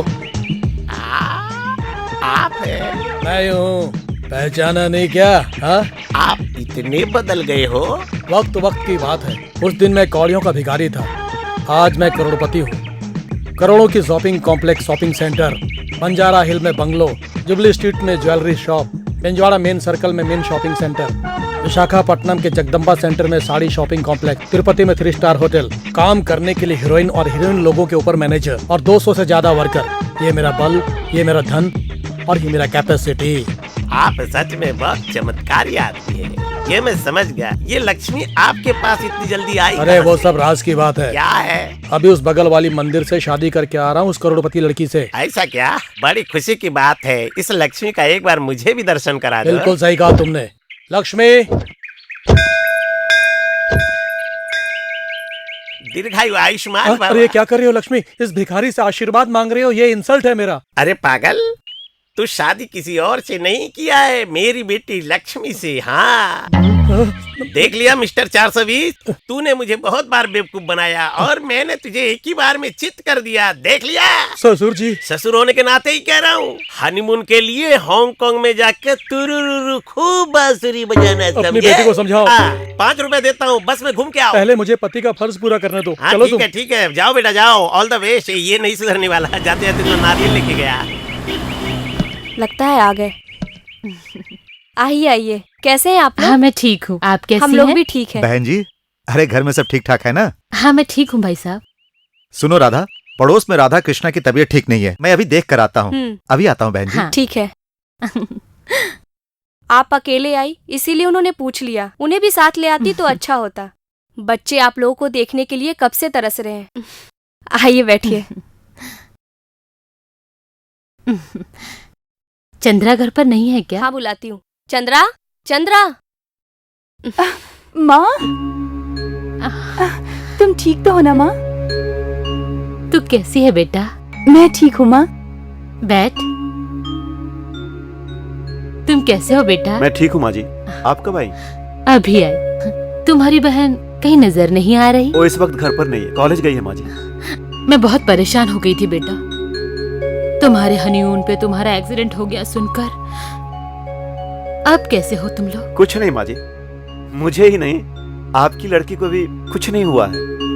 आप है? मैं ही हूँ, पहचाना नहीं क्या? हाँ? आप इतने बदल गए हो। वक्त वक्त की बात है। उस दिन मैं कौड़ियों का भिखारी था, आज मैं करोड़पति हूँ। करोड़ों की shopping complex, shopping centre, Banjara hill में बंगलो, जुबली स्ट्रीट में jewellery shop, Pinjwada main circle में मेन शॉपिंग सेंटर, विशाखापट्टनम के जगदम्बा सेंटर में साड़ी शॉपिंग कॉम्प्लेक्स, तिरुपति में 3 स्टार होटल, काम करने के लिए हीरोइन और हीरोइन लोगों के ऊपर मैनेजर और 200 से ज्यादा वर्कर। ये मेरा बल, ये मेरा धन और ये मेरा कैपेसिटी। आप सच में बहुत चमत्कारी आदमी है। ये मैं समझ गया। ये लक्ष्मी आपके पास इतनी जल्दी आई? अरे वो सब राज की बात है। क्या है? अभी उस बगल वाली मंदिर से शादी करके आ रहा हूँ, उस करोड़पति लड़की से। ऐसा क्या? बड़ी खुशी की बात है। इस लक्ष्मी का एक बार मुझे भी दर्शन करा दो। बिल्कुल सही कहा तुमने। लक्ष्मी, दीर्घायु आयुष्मान भव। अरे क्या कर रहे हो लक्ष्मी? इस भिखारी से आशीर्वाद मांग रहे हो? ये इंसल्ट है मेरा। अरे पागल, तू शादी किसी और से नहीं किया है, मेरी बेटी लक्ष्मी से। हाँ, देख लिया मिस्टर 420, तूने मुझे बहुत बार बेवकूफ बनाया और मैंने तुझे एक ही बार में चित कर दिया। देख लिया? ससुर जी। ससुर होने के नाते ही कह रहा हूँ। हनीमून के लिए हांगकांग में जाकर तुरुरुरु खूब बांसुरी बजाना। अपनी बेटी को समझाओ। 5 रुपए देता हूँ, बस में घूम के आओ। पहले मुझे पति का फर्ज पूरा करने दो। हाँ, चलो ठीक है, जाओ बेटा जाओ। All the best. ये नहीं सुधरने वाला। जाते जाते तो नारियल लेके गया। लगता है आ गए। आइए आइए, कैसे हैं आप लोग? हाँ, मैं ठीक हूँ। आप कैसे हैं? हम लोग भी ठीक हैं। बहन जी, अरे घर में सब ठीक ठाक है ना? हाँ मैं ठीक हूँ भाई साहब। सुनो राधा, पड़ोस में राधा कृष्णा की तबीयत ठीक नहीं है, मैं अभी देख कर आता हूँ। अभी आता हूँ बहन जी। हाँ। ठीक है। आप अकेले आई इसीलिए उन्होंने पूछ लिया, उन्हें भी साथ ले आती तो अच्छा होता। बच्चे आप लोगों को देखने के लिए कब से तरस रहे हैं। आइए बैठिए। चंद्रा घर पर नहीं है क्या? हाँ बुलाती हूँ। चंद्रा, चंद्रा। माँ, तुम ठीक तो हो ना माँ? तू कैसी है बेटा? मैं ठीक हूँ माँ। बैठ। तुम कैसे हो बेटा? मैं ठीक हूँ माँ जी। आप कब आई? अभी आई। तुम्हारी बहन कहीं नजर नहीं आ रही? वो इस वक्त घर पर नहीं है, कॉलेज गई है माँ जी। मैं बहुत परेशान हो गई थी बेटा, तुम्हारे हनीमून पे तुम्हारा एक्सीडेंट हो गया सुनकर। अब कैसे हो तुम लोग? कुछ नहीं माँ जी, मुझे ही नहीं आपकी लड़की को भी कुछ नहीं हुआ है।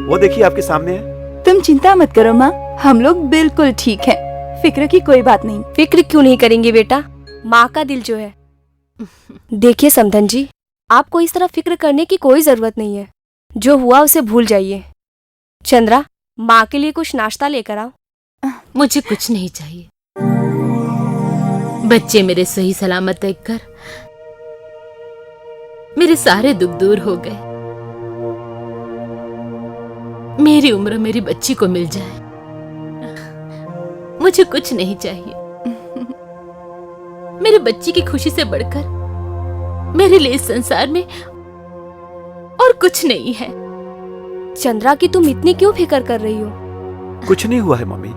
वो देखिए आपके सामने है। तुम चिंता मत करो माँ, हम लोग बिल्कुल ठीक हैं। फिक्र की कोई बात नहीं। फिक्र क्यों नहीं करेंगे बेटा, माँ का दिल जो है। देखिए समधन जी, आपको इस तरह फिक्र करने की कोई जरूरत नहीं है। जो हुआ उसे भूल जाइए। चंद्रा, माँ के लिए कुछ नाश्ता लेकर आओ। मुझे कुछ नहीं चाहिए। बच्चे मेरे सही सलामत देखकर मेरे सारे दुख दूर हो गए। मेरी उम्र मेरी बच्ची को मिल जाए, मुझे कुछ नहीं चाहिए। मेरी बच्ची की खुशी से बढ़कर मेरे लिए इस संसार में और कुछ नहीं है। चंद्रा की तुम इतनी क्यों फिक्र कर रही हो? कुछ नहीं हुआ है मम्मी।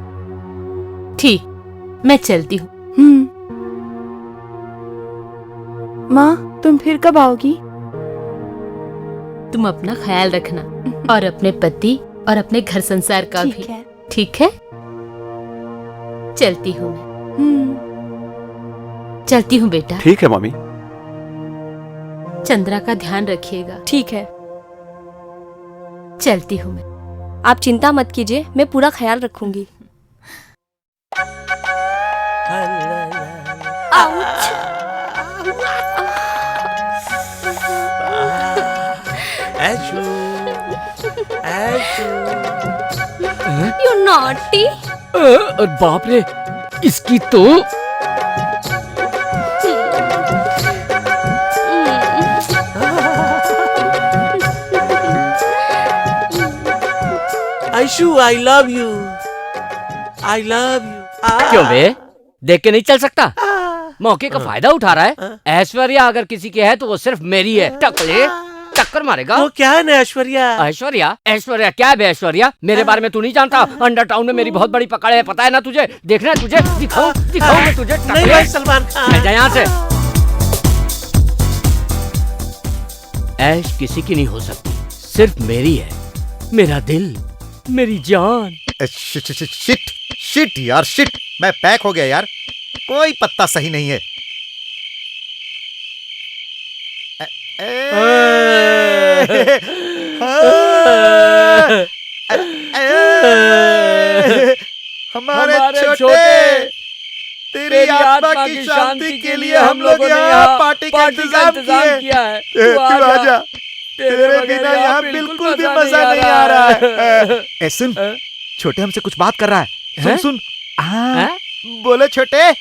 ठीक, मैं चलती हूँ। माँ, तुम फिर कब आओगी? तुम अपना ख्याल रखना और अपने पति और अपने घर संसार का ठीक भी। है। ठीक है? चलती हूँ मैं। चलती हूँ बेटा। ठीक है मम्मी। चंद्रा का ध्यान रखिएगा। ठीक है, चलती हूँ मैं। आप चिंता मत कीजिए, मैं पूरा ख्याल रखूंगी। You naughty! बाप रे, इसकी तो आयशु, आई love you, I love you. क्यों बे, देख के नहीं चल सकता? मौके का फायदा उठा रहा है। ऐश्वर्या अगर किसी की है तो वो सिर्फ मेरी है। टकले, टक्कर मारेगा। वो क्या है ना ऐश्वर्या? ऐश्वर्या? ऐश्वर्या क्या है बे? ऐश्वर्या मेरे बारे में तू नहीं जानता? अंडर टाउन में मेरी बहुत बड़ी पकड़ है, पता है ना तुझे? देखना है तुझे? दिखाऊं मैं तुझे? नहीं भाई सलमान खान। जा यहाँ से। ऐश किसी की नहीं हो सकती, सिर्फ मेरी है। मेरा दिल, मेरी जान। शिट यार, शिट। मैं पैक हो गया यार, कोई पत्ता सही नहीं है। हमारे छोटे, तेरी आत्मा की शांति के लिए हम लोग यहाँ पार्टी का इंतजाम किया है। तू आजा, तेरे बिना यहाँ बिल्कुल भी मजा नहीं आ रहा है। ए सुन, छोटे हमसे कुछ बात कर रहा है। सुन बोले छोटे।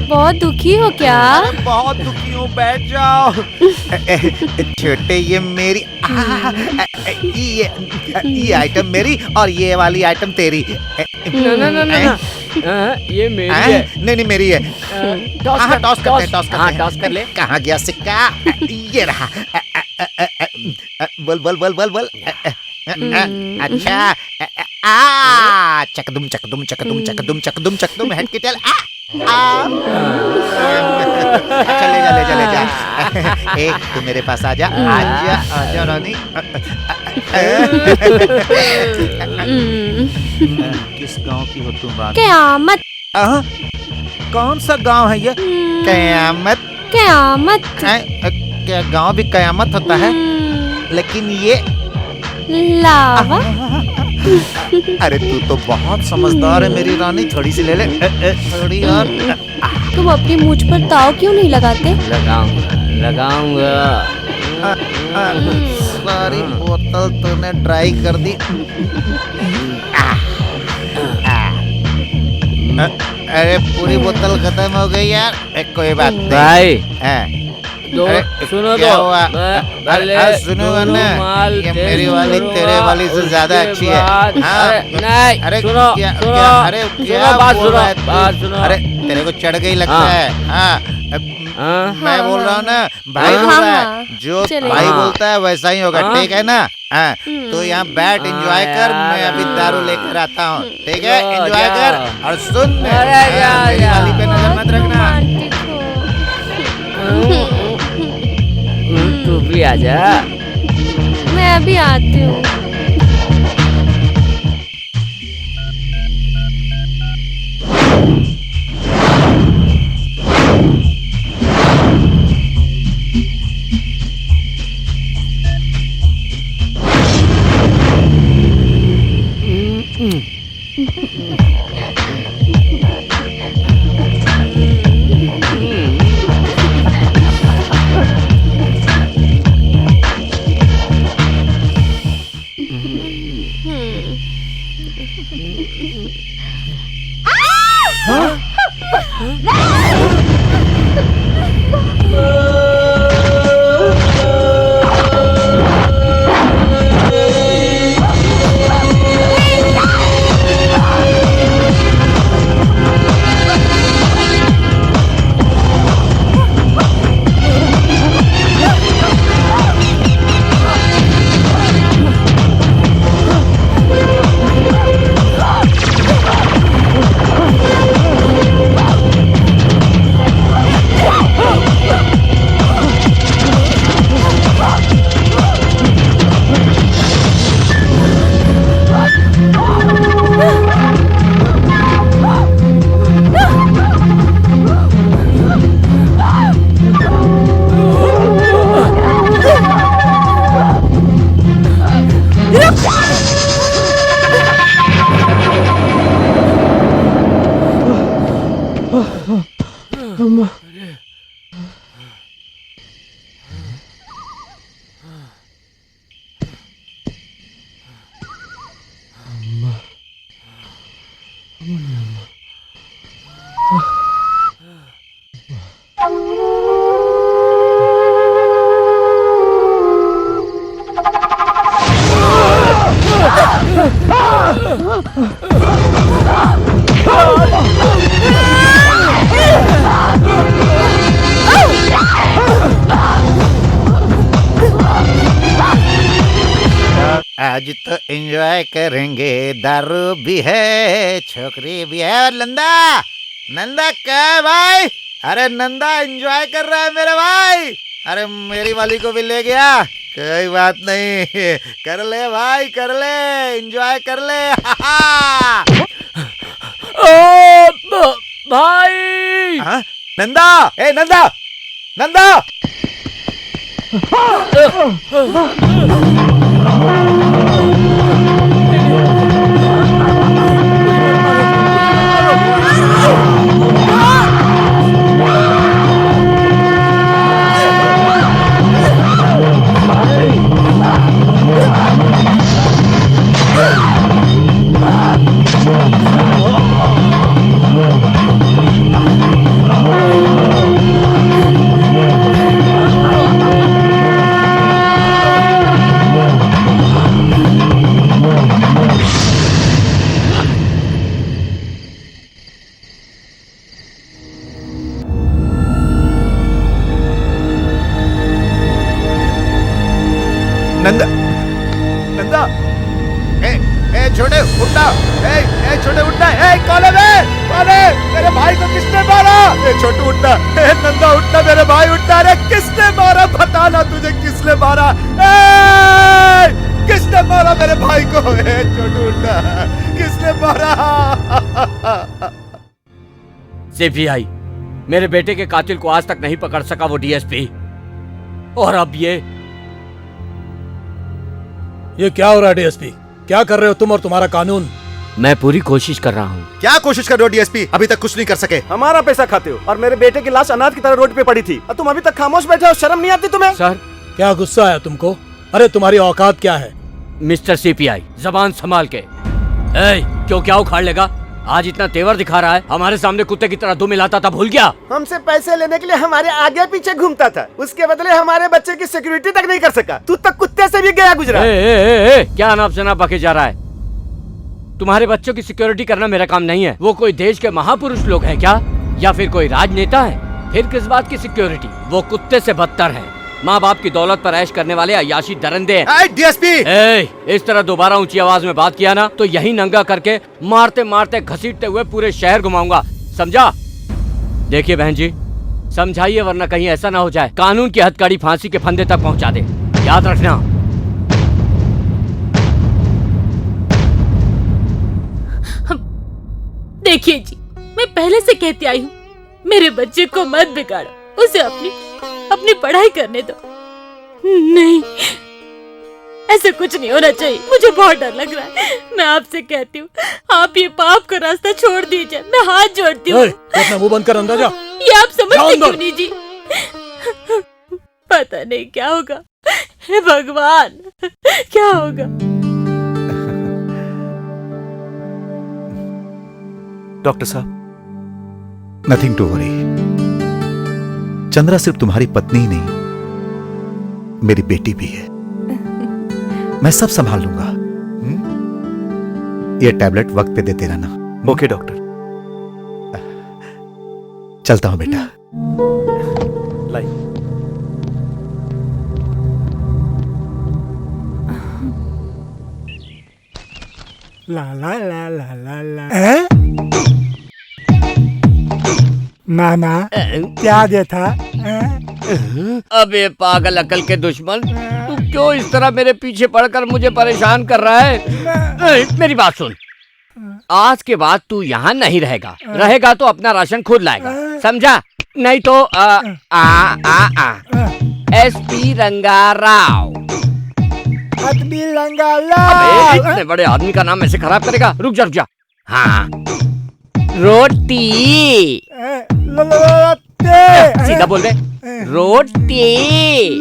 बहुत दुखी हो क्या? बहुत दुखी हूँ, बैठ जाओ। छोटे, ये मेरी ये आइटम मेरी और ये वाली आइटम तेरी। ना, ये मेरी है। नहीं मेरी है। टॉस कर ले। कहाँ गया सिक्का? ये रहा। बोल। अच्छा, चकदुम हेड की टेल। ले जा। एक तू मेरे पास आजा रानी। किस गांव की हो तुम रानी? क़यामत। कौन सा गांव है ये? क़यामत। क्या गांव भी कयामत होता है? लेकिन ये लावा। अरे तू तो बहुत समझदार है मेरी रानी, थोड़ी सी ले ले। थोड़ी और। तुम अपनी मूंछ पर ताव क्यों नहीं लगाते? लगाऊंगा। सारी बोतल तूने ट्राई कर दी। अरे पूरी बोतल खत्म हो गई यार। कोई बात नहीं भाई। सुनो क्या हुआ? अरे सुनोगा ना, ये मेरी वाली तेरे वाली से ज्यादा अच्छी है। नहीं, अरे सुनो, क्या सुनो, क्या? अरे क्या बात बोल रहा है बात तू? सुनो। अरे तेरे को चढ़ गई लगता है। मैं बोल रहा हूँ ना, भाई बोल रहा है, जो भाई बोलता है वैसा ही होगा, ठीक है ना? तो यहाँ बैठ, एंजॉय कर, मैं अभी दारू लेकर आता हूँ, ठीक है? एंजॉय कर और सुन, मेरी वाली पे नजर मत रखना। तू भी आजा। मैं अभी आती हूँ। आज तो एंजॉय करेंगे, दारू भी है, छोकरी भी है। और नंदा, नंदा क्या है भाई? अरे नंदा एंजॉय कर रहा है मेरे भाई। अरे मेरी वाली को भी ले गया, कोई बात नहीं, कर ले भाई, कर ले, एंजॉय कर ले। भाई। नंदा, ए नंदा, नंदा। नंदा, नंदा, ए छोटे उठना, ए छोटे उठना, कौन है? कौन है? मेरे भाई को किसने मारा? ए छोटू उठना, नंदा उठना, मेरे भाई उठना। अरे किसने मारा? बताना तुझे किसने मारा? किसने मारा मेरे भाई को? छोटू उठना, किसने मारा? सीबीआई मेरे बेटे के कातिल को आज तक नहीं पकड़ सका, वो डीएसपी। और अब ये क्या हो रहा है डीएसपी? क्या कर रहे हो तुम और तुम्हारा कानून? मैं पूरी कोशिश कर रहा हूँ। क्या कोशिश कर रहे हो डीएसपी? अभी तक कुछ नहीं कर सके। हमारा पैसा खाते हो और मेरे बेटे की लाश अनाथ की तरह रोड पे पड़ी थी और तुम अभी तक खामोश बैठे हो। शर्म नहीं आती तुम्हें? सर, क्या गुस्सा आया तुमको? अरे तुम्हारी औकात क्या है? मिस्टर सीपीआई, जबान संभाल के। क्यों क्या उखाड़ लेगा? आज इतना तेवर दिखा रहा है, हमारे सामने कुत्ते की तरह दो मिलाता था, भूल गया? हमसे पैसे लेने के लिए हमारे आगे पीछे घूमता था, उसके बदले हमारे बच्चे की सिक्योरिटी तक नहीं कर सका। तू तक कुत्ते से भी गया गुजरा। क्या अनाप शनाप बके जा रहा है? तुम्हारे बच्चों की सिक्योरिटी करना मेरा काम नहीं है। वो कोई देश के महापुरुष लोग हैं क्या, या फिर कोई राजनेता है? फिर किस बात की सिक्योरिटी? वो कुत्ते से बदतर है। माँ बाप की दौलत पर ऐश करने वाले अयाशी दरंदे हैं। डीएसपी, इस तरह दोबारा ऊंची आवाज में बात किया ना तो यही नंगा करके मारते मारते घसीटते हुए पूरे शहर घुमाऊंगा, समझा? देखिए बहन जी, समझाइए वरना कहीं ऐसा ना हो जाए कानून की हथकड़ी फांसी के फंदे तक पहुंचा दे। याद रखना। देखिए जी, मैं पहले से कहती आई हूँ, मेरे बच्चे को मत बिगाड़ो, उसे अपनी पढ़ाई करने दो। नहीं, ऐसा कुछ नहीं होना चाहिए। मुझे बहुत डर लग रहा है। मैं आपसे कहती हूँ, आप ये पाप का रास्ता छोड़ दीजिए। मैं हाथ जोड़ती हूँ। अपना मुंह बंद कर अंदर जा। ये आप समझते क्यों नहीं जी? पता नहीं क्या होगा। हे भगवान, क्या होगा? डॉक्टर साहब, नथिंग टू वरी। चंद्रा सिर्फ तुम्हारी पत्नी ही नहीं, मेरी बेटी भी है। मैं सब संभाल लूंगा। ये टैबलेट वक्त पे देते रहना। Okay doctor. चलता हूं बेटा। लाई। ला ला ला ला ला ला। मामा क्या देखा? अबे पागल अकल के दुश्मन, तू क्यों इस तरह मेरे पीछे पड़कर मुझे परेशान कर रहा है? मेरी बात सुन, आज के बाद तू यहाँ नहीं रहेगा। रहेगा तो अपना राशन खुद लाएगा, समझा? नहीं तो एसपी रंगाराव। अबे इतने बड़े आदमी का नाम ऐसे खराब करेगा? रुक जा। हाँ, रोटी। सीधा बोल बे। रोटी।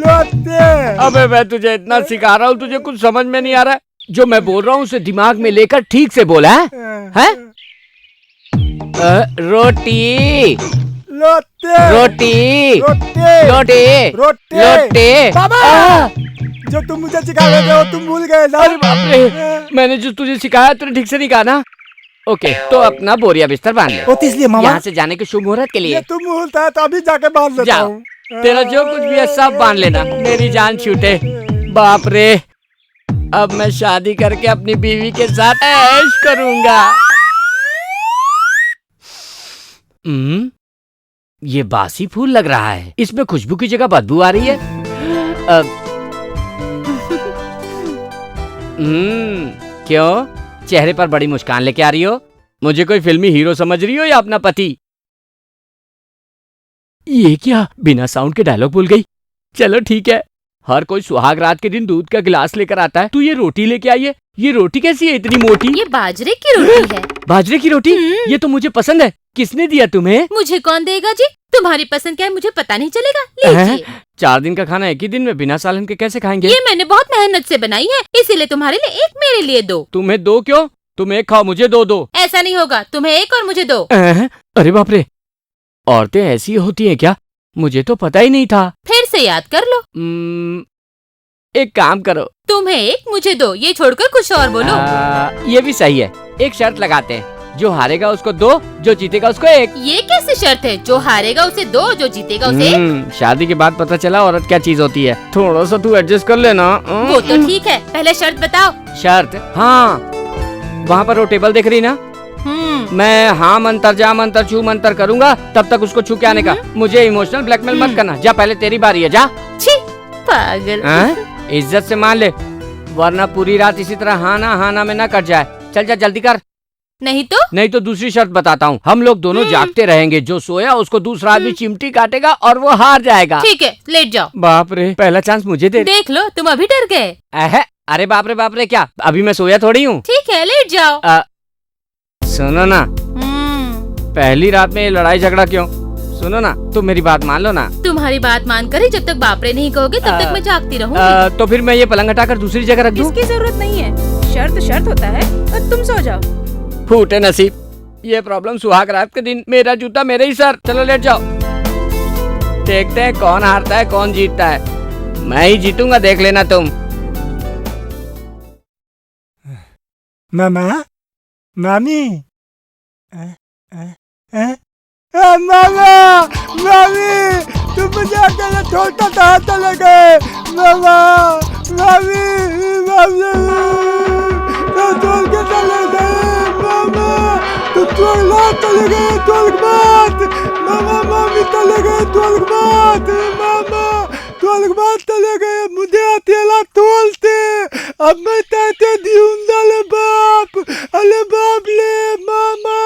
अबे मैं तुझे इतना सिखा रहा हूँ, तुझे कुछ समझ में नहीं आ रहा है? जो मैं बोल रहा हूँ उसे दिमाग में लेकर ठीक से बोला है? रोटी। रोटी। रोटी। रोटी। जो तुम मुझे सिखा रहे थे वो तुम भूल गए ना? अरे बाप रे, मैंने जो तुझे सिखाया तूने ठीक से नहीं कहा ना? ओके, तो अपना बोरिया बिस्तर बांध ले। इसलिए मामा, यहाँ से जाने के शुभ मुहूर्त के लिए। तुम मुहूर्त है तो अभी जाके बांध लेता जाओ, हूँ। तेरा जो कुछ भी है सब बांध लेना, मेरी जान छूटे। बाप रे, अब मैं शादी करके अपनी बीवी के साथ ऐश करूंगा। ये बासी फूल लग रहा है, इसमें खुशबू की जगह बदबू आ रही है। क्यों चेहरे पर बड़ी मुस्कान लेके आ रही हो? मुझे कोई फिल्मी हीरो समझ रही हो या अपना पति? ये क्या बिना साउंड के डायलॉग बोल गई? चलो ठीक है, हर कोई सुहाग रात के दिन दूध का गिलास लेकर आता है, तू ये रोटी लेके आई है। ये रोटी कैसी है इतनी मोटी? ये बाजरे की रोटी है। बाजरे की रोटी? ये तो मुझे पसंद है। किसने दिया तुम्हें? मुझे कौन देगा जी? तुम्हारी पसंद क्या है मुझे पता नहीं चलेगा? लीजिए। 4 दिन का खाना एक ही दिन में बिना सालन के कैसे खाएंगे? ये मैंने बहुत मेहनत से बनाई है, इसीलिए तुम्हारे लिए एक, मेरे लिए 2। तुम्हें 2 क्यों? तुम एक खाओ, मुझे 2 दो। ऐसा नहीं होगा, तुम्हें 1 और मुझे 2। अरे बाप रे, औरतें ऐसी होती हैं क्या? मुझे तो पता ही नहीं था। फिर से याद कर लो। एक काम करो, तुम्हें 1 मुझे 2, ये छोड़कर कुछ और बोलो। ये भी सही है, एक शर्त लगाते हैं, जो हारेगा उसको 2, जो जीतेगा उसको 1। ये कैसे शर्त है? जो हारेगा उसे 2, जो जीतेगा उसे 1। शादी के बाद पता चला औरत क्या चीज होती है। थोड़ा सा तू एडजस्ट कर लेना। वो तो ठीक है, पहले शर्त बताओ। शर्त? हाँ, वहाँ पर वो टेबल देख रही ना? मैं हाँ मंतर जा मंतर छू मंतर करूंगा, तब तक उसको छू के आने का। मुझे इमोशनल ब्लैकमेल मत करना। जा, पहले तेरी बारी है, जा। छी, पागल। इज्जत से मान ले, वरना पूरी रात इसी तरह हाँ ना में ना कट जाए। चल जा, जल्दी कर। नहीं तो? नहीं तो दूसरी शर्त बताता हूँ, हम लोग दोनों जागते रहेंगे, जो सोया उसको दूसरा आदमी चिमटी काटेगा और वो हार जाएगा। ठीक है, लेट जाओ। बाप रे, पहला चांस मुझे दे। देख लो, तुम अभी डर गए। अरे बाप रे क्या, अभी मैं सोया थोड़ी हूँ। ठीक है, लेट जाओ। सुनो ना, पहली रात में ये लड़ाई झगड़ा क्यों? सुनो ना, तुम मेरी बात मान लो ना। तुम्हारी बात मानकर ही जब तक बापरे नहीं कहोगे तब तक मैं जागती रहूंगी। तो फिर मैं ये पलंग हटाकर दूसरी जगह रख दूं? इसकी जरूरत नहीं है, शर्त होता है और तुम सो जाओ। फूटे नसीब, ये प्रॉब्लम सुहाग रात के दिन, मेरा जूता मेरे ही सर। चलो लेट जाओ, देखते हैं कौन हारता है कौन जीतता है। मैं ही जीतूंगा, देख लेना तुम। मामा, मामी, मामा, मामी, तुम मुझे अकेले छोड़कर कहाँ चले गए? मामा, मामी, मामी, तुम छोड़ के चले गए। मामा, तुम चले गए स्वर्गवास। मामा, मामी चले गए स्वर्गवास। मामा, स्वर्गवास चले गए, मुझे अकेला छोड़ते। अब मैं कहते जीऊंगा। अले बाप ले मामा,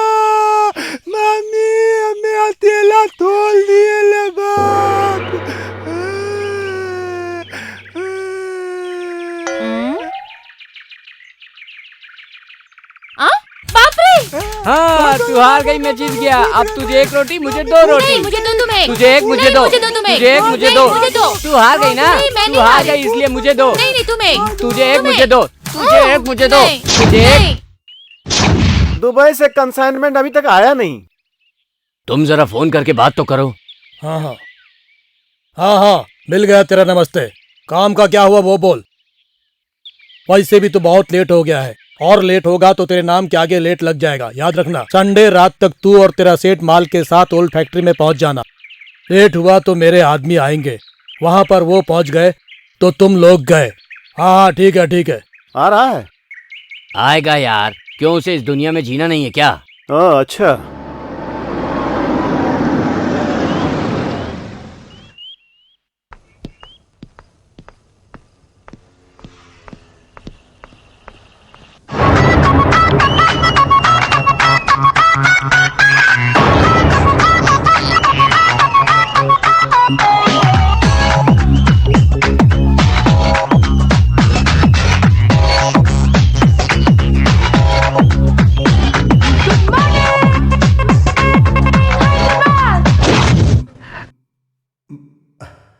मामी, हमें अकेला छोड़ दिए। ले बाप। बापरे! हाँ, तू हार गई, मैं जीत गया। अब तुझे एक रोटी, मुझे दो रोटी। नहीं, मुझे दो तुम्हें। तुझे एक, मुझे दो। तुझे एक, मुझे दो। तू हार गई ना? तू हार गई इसलिए मुझे दो। नहीं, तुम्हें। तुझे एक, मुझे दो। तुझे एक, मुझे दो। तुझे एक। दुबई से कंसाइनमेंट अभी तक आया नहीं। तुम जरा फोन करके बात तो करो। हाँ, मिल गया तेरा नमस्ते। काम का क्या हुआ वो बोल। वैसे भी तो बहुत लेट हो गया है, और लेट होगा तो तेरे नाम के आगे लेट लग जाएगा, याद रखना। संडे रात तक तू और तेरा सेठ माल के साथ ओल्ड फैक्ट्री में पहुंच जाना। लेट हुआ तो मेरे आदमी आएंगे, वहां पर वो पहुंच गए तो तुम लोग गए। हाँ, ठीक है। आ रहा है? आएगा यार, क्यों उसे इस दुनिया में जीना नहीं है क्या? अच्छा।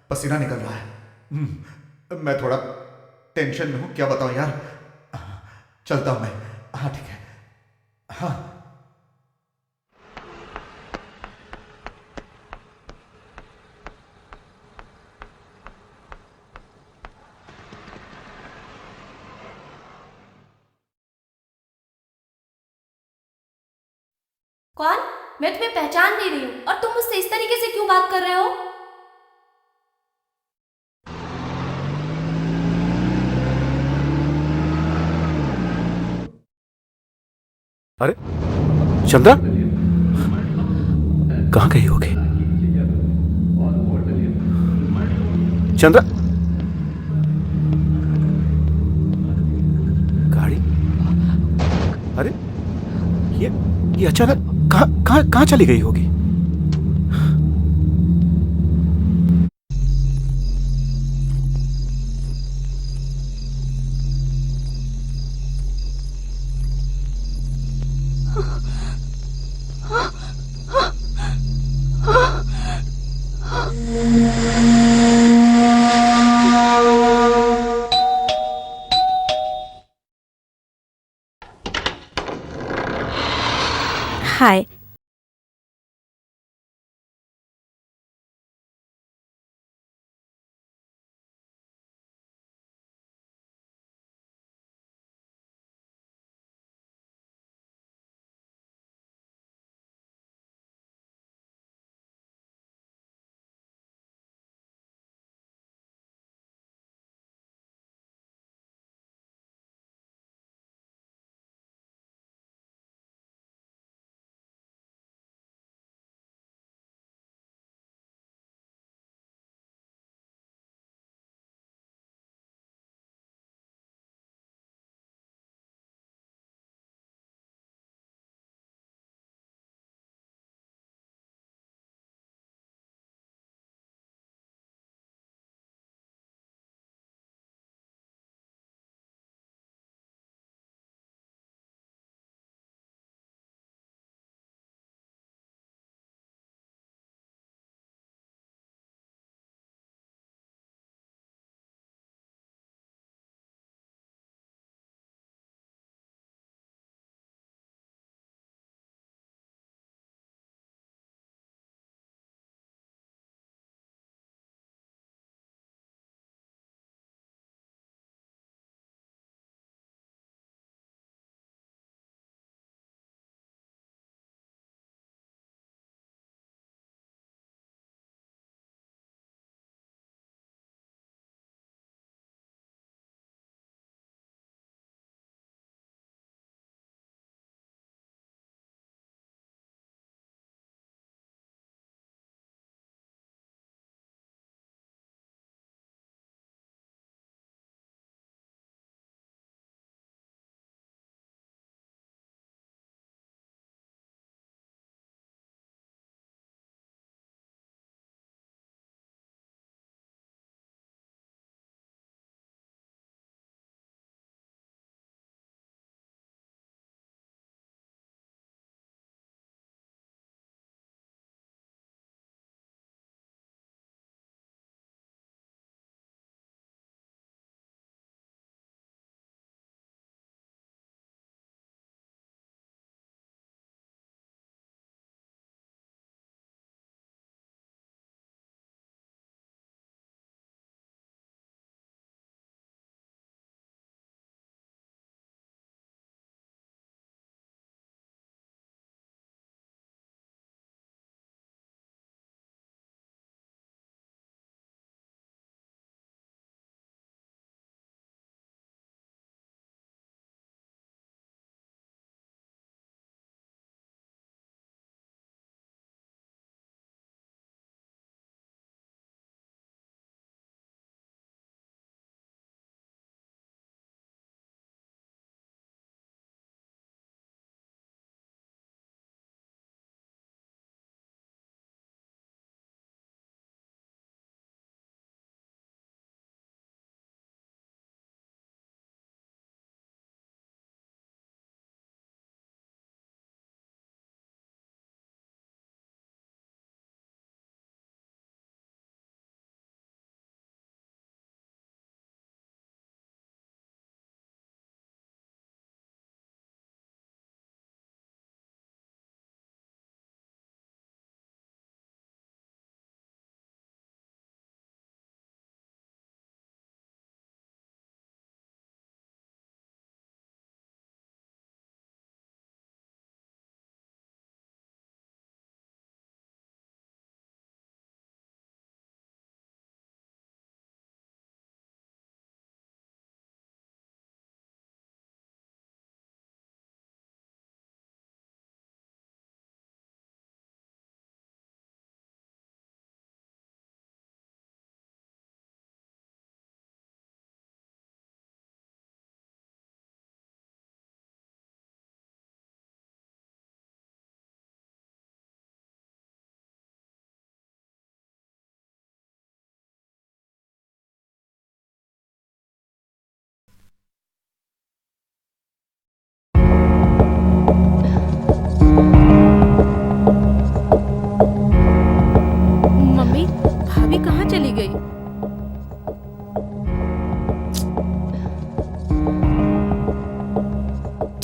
पसीना निकल रहा है। मैं थोड़ा टेंशन में हूं, क्या बताऊं यार। चलता हूं मैं। हाँ, ठीक है। हाँ। कौन? मैं तुम्हें पहचान नहीं रही हूँ और तुम मुझसे इस तरीके से क्यों बात कर रहे हो? अरे चंद्रा, कहाँ गई होगी? चंद्रा, गाड़ी? अरे ये अचानक कहाँ चली गई होगी? हाय।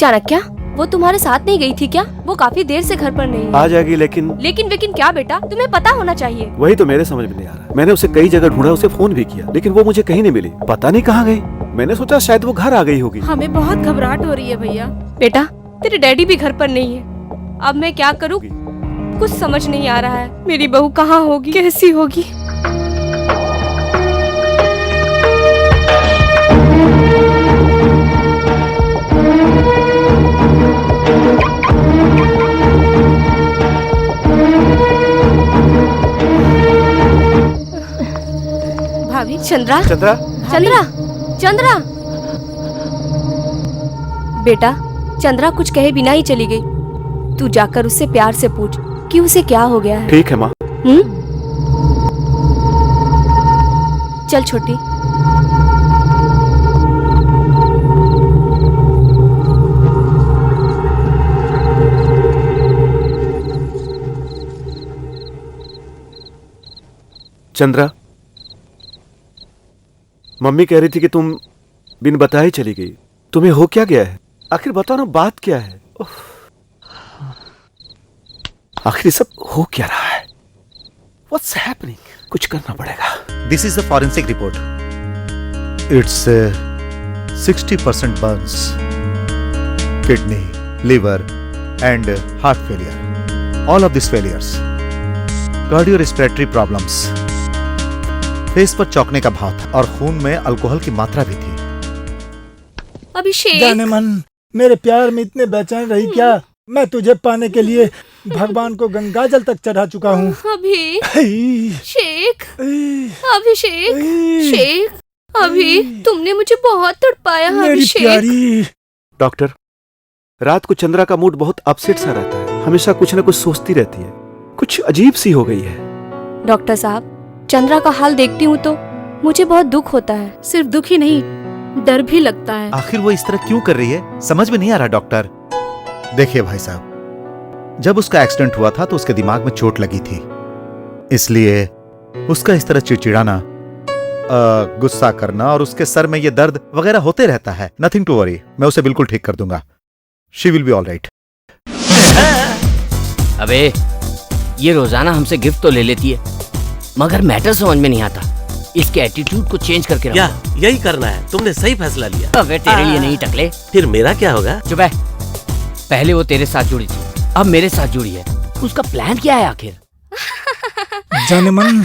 चाणक्य, वो तुम्हारे साथ नहीं गई थी क्या? वो काफी देर से घर पर नहीं है। आ जाएगी लेकिन लेकिन क्या बेटा, तुम्हें पता होना चाहिए। वही तो मेरे समझ में नहीं आ रहा। मैंने उसे कई जगह ढूंढा, उसे फोन भी किया, लेकिन वो मुझे कहीं नहीं मिली। पता नहीं कहाँ गई। मैंने सोचा शायद वो घर आ गई होगी। हमें बहुत घबराहट हो रही है भैया। बेटा, तेरे डैडी भी घर पर नहीं है। अब मैं क्या करूँ? कुछ समझ नहीं आ रहा है। मेरी बहू कहाँ होगी, कैसी होगी? भाभी, चंद्रा, चंद्रा, चंद्रा, चंद्रा। बेटा, चंद्रा कुछ कहे बिना ही चली गई। तू जाकर उससे प्यार से पूछ कि उसे क्या हो गया है। ठीक है माँ। चल छोटी। चंद्रा, मम्मी कह रही थी कि तुम बिन बताए चली गई। तुम्हें हो क्या गया है? आखिर बताओ ना, बात क्या है? आखिर सब हो क्या रहा है? What's happening? कुछ करना पड़ेगा। This is the forensic report. It's 60% burns, kidney, liver, and heart failure. All of these failures. Cardiorespiratory problems. Face पर चौंकने का भाव था और खून में अल्कोहल की मात्रा भी थी। अभिषेक, जाने मन, मेरे प्यार में इतने बेचैन रही क्या? मैं तुझे पाने के लिए भगवान को गंगा जल तक चढ़ा चुका हूँ। शेख, अभिषेक, शेख, अभी तुमने मुझे बहुत तड़पाया अभिषेक। डॉक्टर, रात को चंद्रा का मूड बहुत अपसेट सा रहता है। हमेशा कुछ न कुछ सोचती रहती है। कुछ अजीब सी हो गई है। डॉक्टर साहब, चंद्रा का हाल देखती हूँ तो मुझे बहुत दुख होता है। सिर्फ दुख ही नहीं, डर भी लगता है। आखिर वो इस तरह क्यों कर रही है, समझ में नहीं आ रहा डॉक्टर। देखिए भाई साहब, जब उसका एक्सीडेंट हुआ था तो उसके दिमाग में चोट लगी थी, इसलिए उसका इस तरह चिड़चिड़ाना, गुस्सा करना और उसके सर में ये दर्द वगैरह होते रहता है। नथिंग टू वरी, मैं उसे बिल्कुल ठीक कर दूंगा। She will be all right. अबे, ये रोजाना हमसे गिफ्ट तो ले लेती है, मगर मैटर समझ में नहीं आता। इसके एटीट्यूड को चेंज करके रखो। यही करना है। तुमने सही फैसला लिया। अबे तेरे लिए नहीं टकले। फिर मेरा क्या होगा? चुप है। पहले वो तेरे साथ जुड़ी थी, अब मेरे साथ जुड़ी है। उसका प्लान क्या है आखिर? जाने मन,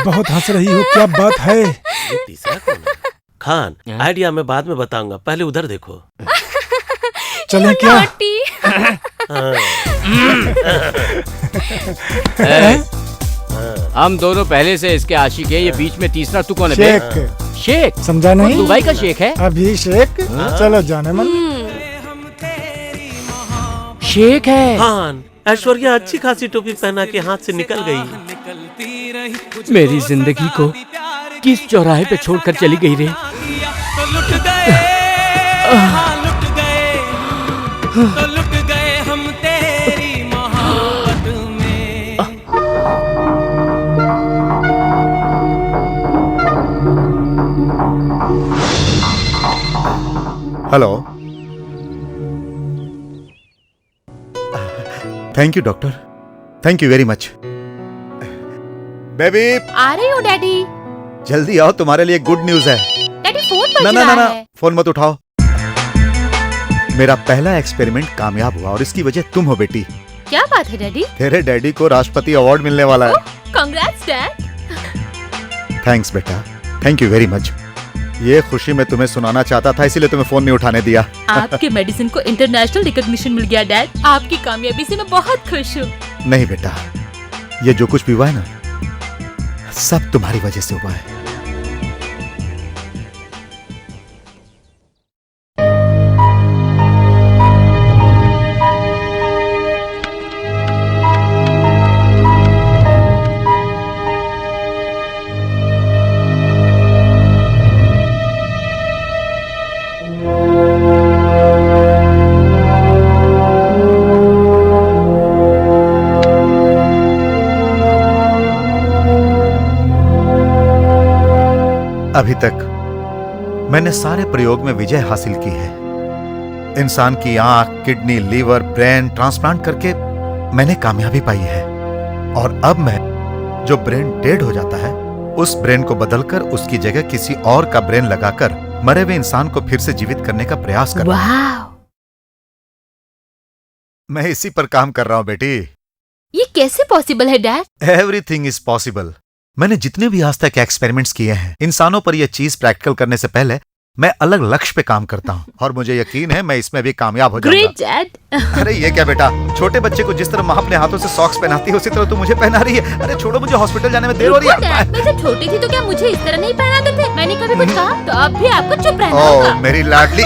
बहुत हंस रही हो, क्या बात है? ये तीसरा कौन है? खान, आइडिया मैं बाद में बताऊंगा, पहले उधर देखो। चलें क्या? हम दोनों पहले से इसके आशिक है। ये बीच में तीसरा तू कौन है? शेख। शेख समझा नहीं? दुबई का शेख है। अभिषेक, चलो जाने मन। शेख है। खान, ऐश्वर्या अच्छी खासी टोपी पहना के हाथ से निकल गई। मेरी जिंदगी को किस चौराहे पे छोड़कर चली गई रे? तो लुट गए हम तेरी मोहब्बत में। Hello, thank you doctor, thank you very much. Baby, आ रही हो डैडी। जल्दी आओ, तुम्हारे लिए गुड न्यूज है। डैडी फोन बज ना ना रहा ना ना, है। फोन मत उठाओ। मेरा पहला एक्सपेरिमेंट कामयाब हुआ और इसकी वजह तुम हो बेटी। क्या बात है डैडी? तेरे डैडी को राष्ट्रपति अवार्ड मिलने वाला है। Congrats dad. थैंक्स बेटा, थैंक यू वेरी मच। ये खुशी मैं तुम्हें सुनाना चाहता था, इसीलिए तुम्हें फोन नहीं उठाने दिया। आपके मेडिसिन को इंटरनेशनल रिकॉग्निशन मिल गया डैड। आपकी कामयाबी से मैं बहुत खुश हूँ। नहीं बेटा, ये जो कुछ भी हुआ है ना, सब तुम्हारी वजह से हुआ है। अभी तक मैंने सारे प्रयोग में विजय हासिल की है, इंसान की आंख, किडनी, लीवर, ब्रेन ट्रांसप्लांट करके मैंने कामयाबी पाई है। और अब मैं जो ब्रेन डेड हो जाता है उस ब्रेन को बदलकर उसकी जगह किसी और का ब्रेन लगाकर मरे हुए इंसान को फिर से जीवित करने का प्रयास कर रहा हूं। मैं इसी पर काम कर रहा हूं बेटी। ये कैसे पॉसिबल है डैड? Everything is possible. मैंने जितने भी आज तक एक्सपेरिमेंट्स किए हैं इंसानों पर यह चीज प्रैक्टिकल करने से पहले मैं अलग लक्ष्य पे काम करता हूँ और मुझे यकीन है मैं इसमें भी कामयाब हो जाऊंगा। Great dad. अरे ये क्या बेटा, छोटे बच्चे को जिस तरह माँ अपने हाथों से सॉक्स पहनाती है उसी तरह तू मुझे पहना रही है। अरे छोड़ो, मुझे हॉस्पिटल जाने में देर हो रही है। मैं जब छोटी थी तो क्या मुझे इस तरह नहीं पहनाते थे? मैंने कभी कुछ कहा? तो अब भी आपको चुप रहना होगा। मेरी लाडली।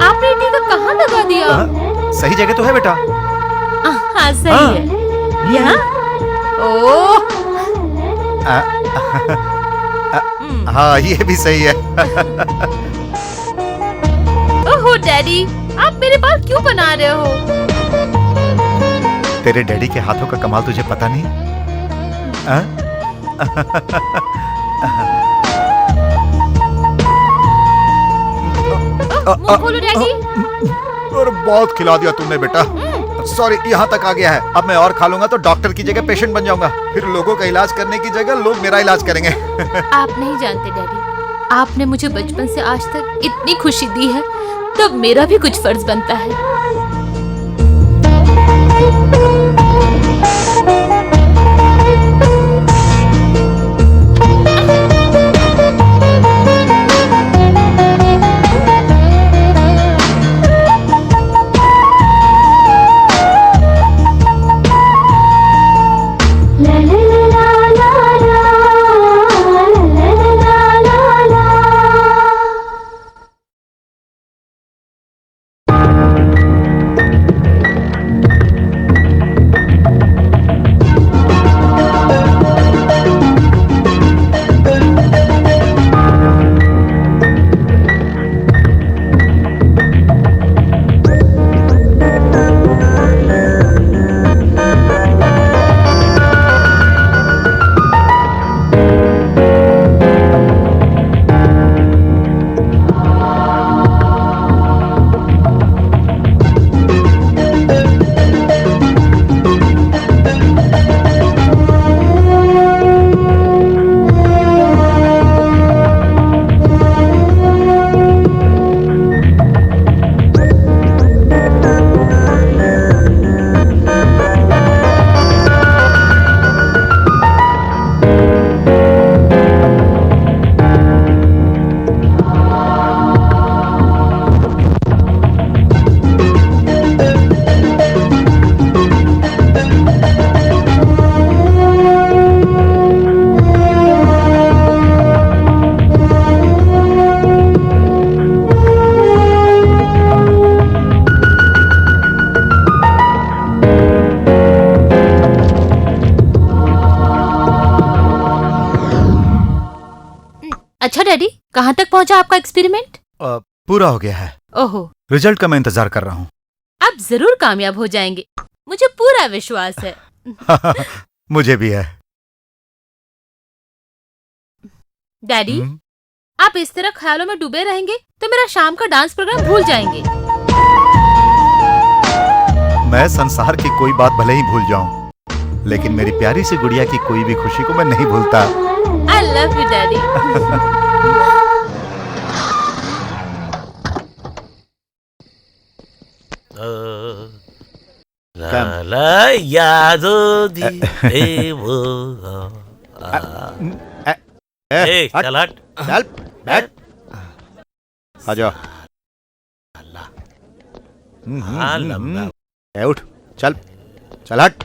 आपने टीका कहाँ लगा दिया? सही जगह तो है बेटा। हाँ सही है। यहाँ? ओह हाँ ये भी सही है। ओहो डैडी, आप मेरे बाल क्यों बना रहे हो? तेरे डैडी के हाथों का कमाल तुझे पता नहीं? मुंह खोलो डैडी। और बहुत खिला दिया तुमने बेटा। सॉरी, यहाँ तक आ गया है। अब मैं और खा लूंगा तो डॉक्टर की जगह पेशेंट बन जाऊंगा। फिर लोगों का इलाज करने की जगह लोग मेरा इलाज करेंगे। आप नहीं जानते डैडी, आपने मुझे बचपन से आज तक इतनी खुशी दी है, तब मेरा भी कुछ फर्ज बनता है। अच्छा डैडी, कहाँ तक पहुँचा आपका एक्सपेरिमेंट? पूरा हो गया है। ओहो, रिजल्ट का मैं इंतजार कर रहा हूँ। आप जरूर कामयाब हो जाएंगे, मुझे पूरा विश्वास है। मुझे भी है। डैडी, आप इस तरह ख्यालों में डूबे रहेंगे तो मेरा शाम का डांस प्रोग्राम भूल जाएंगे। मैं संसार की कोई बात भले ही भूल जाऊं, लेकिन मेरी प्यारी सी गुड़िया की कोई भी खुशी को मैं नहीं भूलता। I love you, Daddy. ला यादो दी वो चल हट, चल बैठ, आ जाओ। उठ, चल चल हट।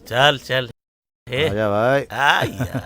चल चल आजा भाई। आया।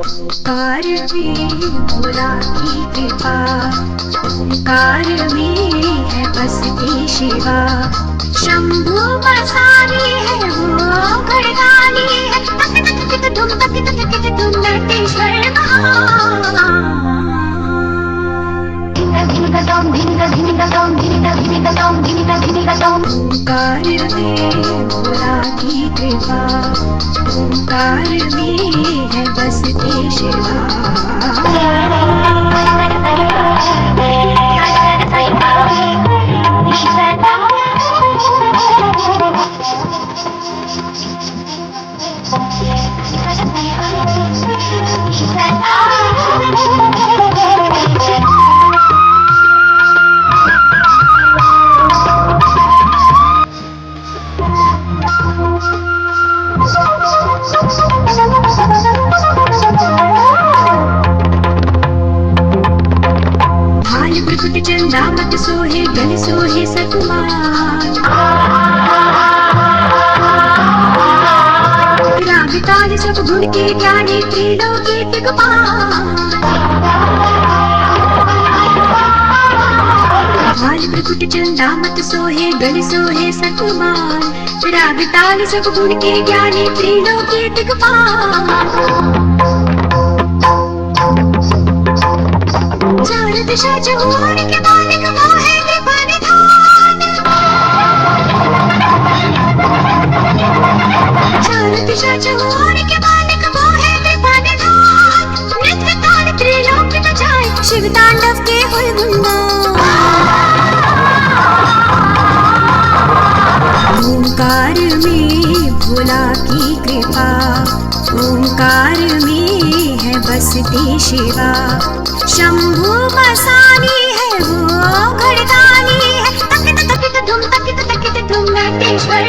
कार में भोला की कृपा, कार में है बसती शिवा। शंभु मसारी है वो घरदानी है, तक तक तक धुम तक तक तक धुम नटेश्वर ओंकार में भोला की कृपा, ओंकार में है बसती शिवा। भाल प्रकृति चंदा मत सोहे गल सोहे सकुमार। राग ताल सब गुण के ज्ञानी त्रिलोकी दिगपाल। भाल प्रकृति चंदा मत सोहे गल सोहे सकुमार। राग ताल सब गुण के ज्ञानी त्रिलोकी दिगपाल। चार दिशा चहुर के मालिक वो है निधान। चार दिशा चहुर के मालिक वो है निधान। नृत्य ताल त्रिलोक बजाए शिव तांडव के हुए गुणगान। ओंकार में भोला की कृपा, ओंकार में है बसती शिवा। शंभु मसानी है वो घरदानी है, तक तक धुम तक तक धुम नटेश्वर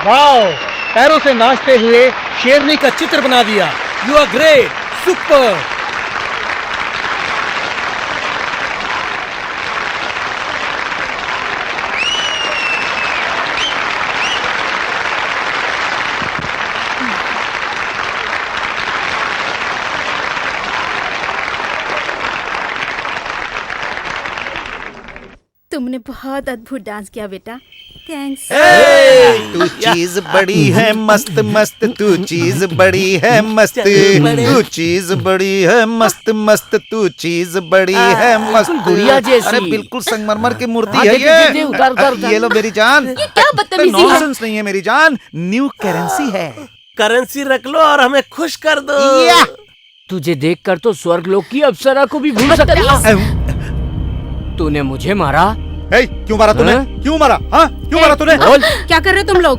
वाओ, पैरों से नाचते हुए शेरनी का चित्र बना दिया। You are great, super. तुमने बहुत अद्भुत डांस किया बेटा, थैंक्स। तू चीज बड़ी है मस्त मस्त, तू चीज बड़ी है मस्त, तू चीज बड़ी है मस्त मस्त, तू चीज बड़ी है मस्त। गुड़िया जैसी। अरे बिल्कुल संगमरमर की मूर्ति है ये। ये लो मेरी जान। ये क्या बदतमीजी है? नॉनसेंस नहीं है मेरी जान, न्यू करेंसी है। करेंसी रख लो और हमें खुश कर दो। तुझे देखकर तो स्वर्गलोक की अप्सरा को भी भूल सकता। तूने मुझे मारा? क्यों मारा तूने? क्यों मारा? हाँ, क्यों मारा तूने? क्या कर रहे हो तुम लोग?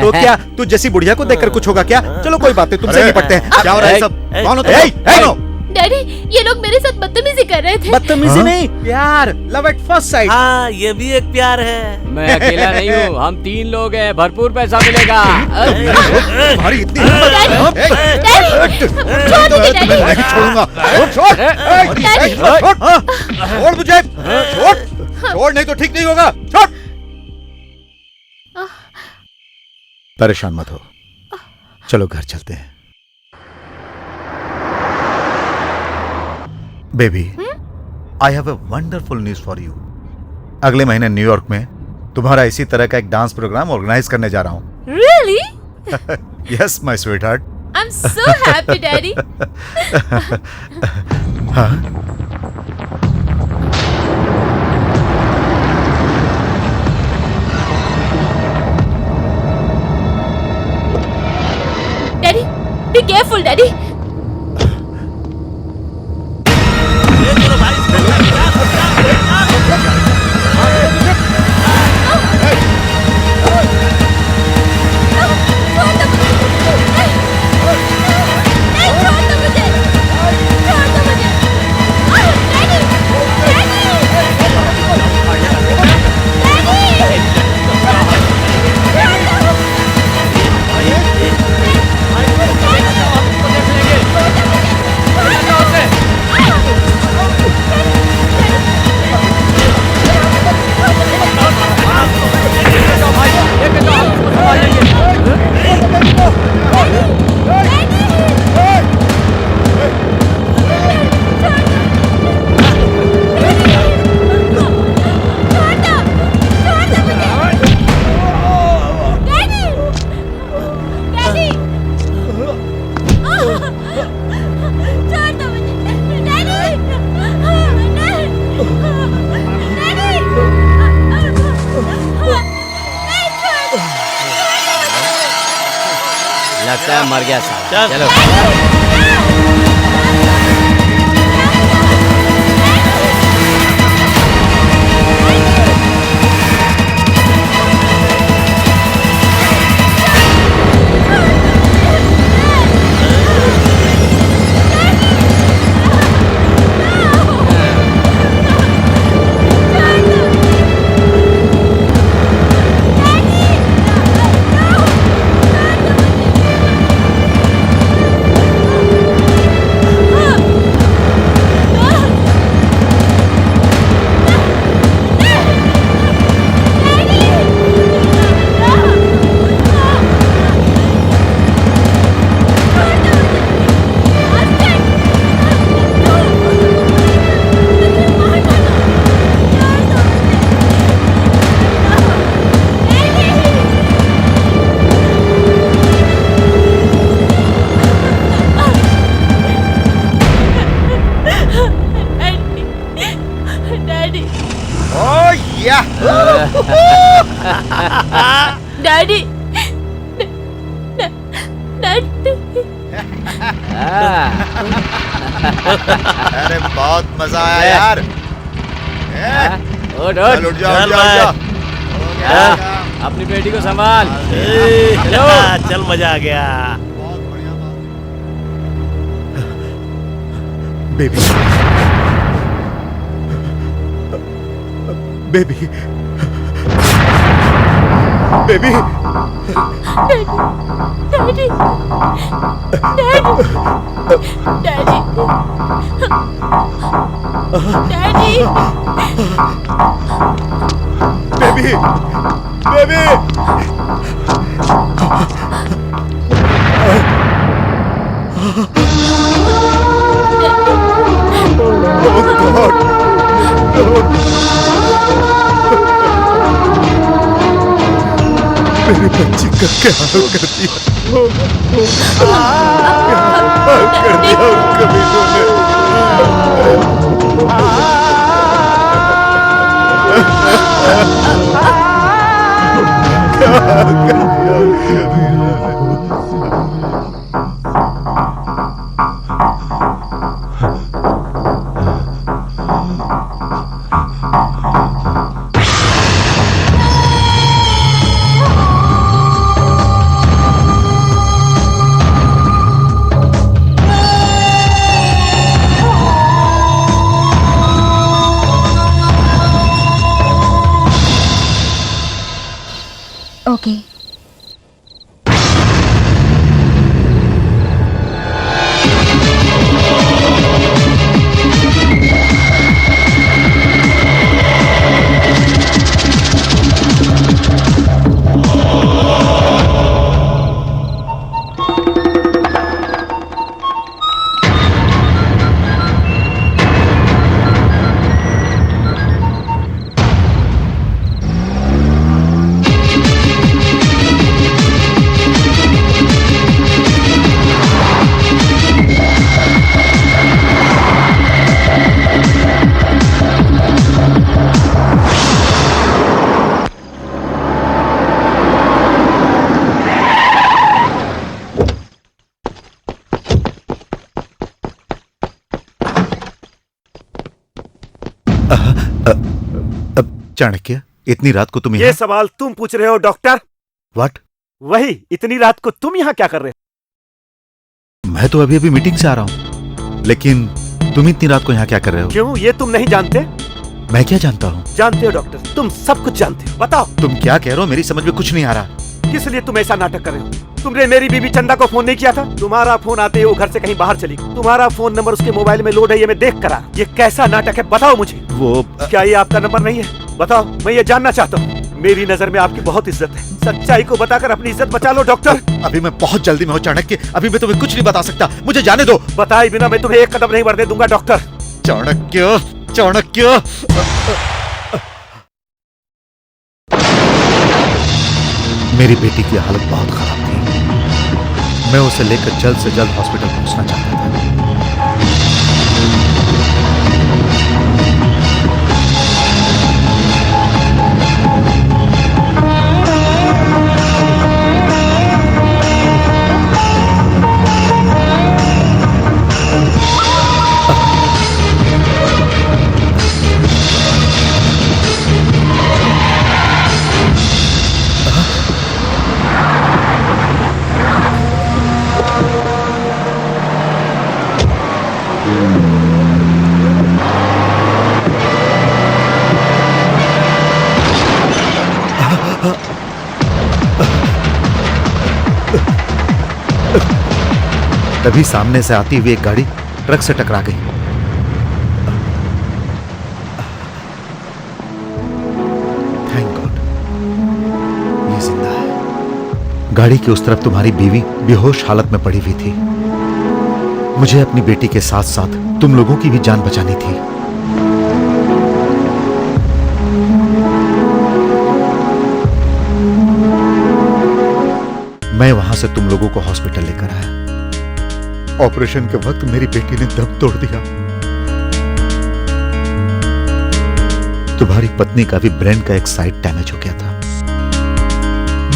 तो क्या तू जैसी बुढ़िया को देखकर कुछ होगा क्या? चलो कोई बात नहीं, तुमसे निपटते हैं। क्या हो रहा है सब? कौन हो तुम? डैडी, ये लोग मेरे साथ बदतमीजी कर रहे थे। बदतमीजी नहीं, प्यार, लव एट फर्स्ट साइट। हाँ, ये भी एक प्यार है। मैं अकेला नहीं हूँ, हम 3 लोग हैं, भरपूर पैसा मिलेगा। तुम्हारी इतनी हिम्मत? छोड़ूंगा। छोड़ मुझे, छोड़ नहीं तो ठीक नहीं होगा। छोड़। परेशान मत हो, चलो घर चलते हैं। Baby, I have a wonderful news for you. अगले महीने न्यूयॉर्क में तुम्हारा इसी तरह का एक डांस प्रोग्राम ऑर्गेनाइज करने जा रहा हूं। Really? Yes, my sweetheart. I'm so happy, Daddy. हाँ? Daddy, be careful, Daddy. लगता है मर गया साला। चलो डैडी अरे बहुत मजा आया यार। उठ चल उठ जाओ, अपनी बेटी को संभाल। चल मजा आ गया। Baby baby baby daddy daddy baby baby मेरी बच्ची का क्या हाल कर दिया, कर दिया उन कमीनों ने। क्या कर दिया उन कमीनों ने। ओके चाणक्य, इतनी रात को तुम ये यहाँ? सवाल तुम पूछ रहे हो डॉक्टर? व्हाट? वही, इतनी रात को तुम यहाँ क्या कर रहे हो? मैं तो अभी अभी मीटिंग से आ रहा हूँ, लेकिन तुम इतनी रात को यहाँ क्या कर रहे हो? क्यों, ये तुम नहीं जानते? मैं क्या जानता हूँ? जानते हो डॉक्टर, तुम सब कुछ जानते हो। बताओ तुम क्या कह रहे हो? मेरी समझ में कुछ नहीं आ रहा। किस लिए तुम ऐसा नाटक कर रहे हो? तुमने मेरी बीबी चंदा को फोन नहीं किया था? तुम्हारा फोन आते ही वो घर से कहीं बाहर चली गई। तुम्हारा फोन नंबर उसके मोबाइल में लोड है, ये मैं देख कर आया। ये कैसा नाटक है बताओ मुझे। वो क्या ये आपका नंबर नहीं है? बताओ, मैं ये जानना चाहता हूँ। मेरी नजर में आपकी बहुत इज्जत है। सच्चाई को बताकर अपनी इज्जत बचा लो डॉक्टर। अभी मैं बहुत जल्दी में हूँ चाणक्य, अभी मैं तुम्हें कुछ नहीं बता सकता, मुझे जाने दो। बताए बिना मैं तुम्हें एक कदम नहीं बढ़ने दूंगा डॉक्टर। चाणक्य, चाणक्य। मेरी बेटी की हालत बहुत खराब थी, मैं उसे लेकर जल्द से जल्द हॉस्पिटल पहुंचना चाहता था। तभी सामने से आती हुई एक गाड़ी ट्रक से टकरा गई। थैंक गॉड, ये जिंदा है। गाड़ी के उस तरफ तुम्हारी बीवी बेहोश हालत में पड़ी हुई थी। मुझे अपनी बेटी के साथ साथ तुम लोगों की भी जान बचानी थी। मैं वहां से तुम लोगों को हॉस्पिटल लेकर आया। ऑपरेशन के वक्त मेरी बेटी ने दम तोड़ दिया। तुम्हारी पत्नी का भी ब्रेन का एक साइड डैमेज हो गया था।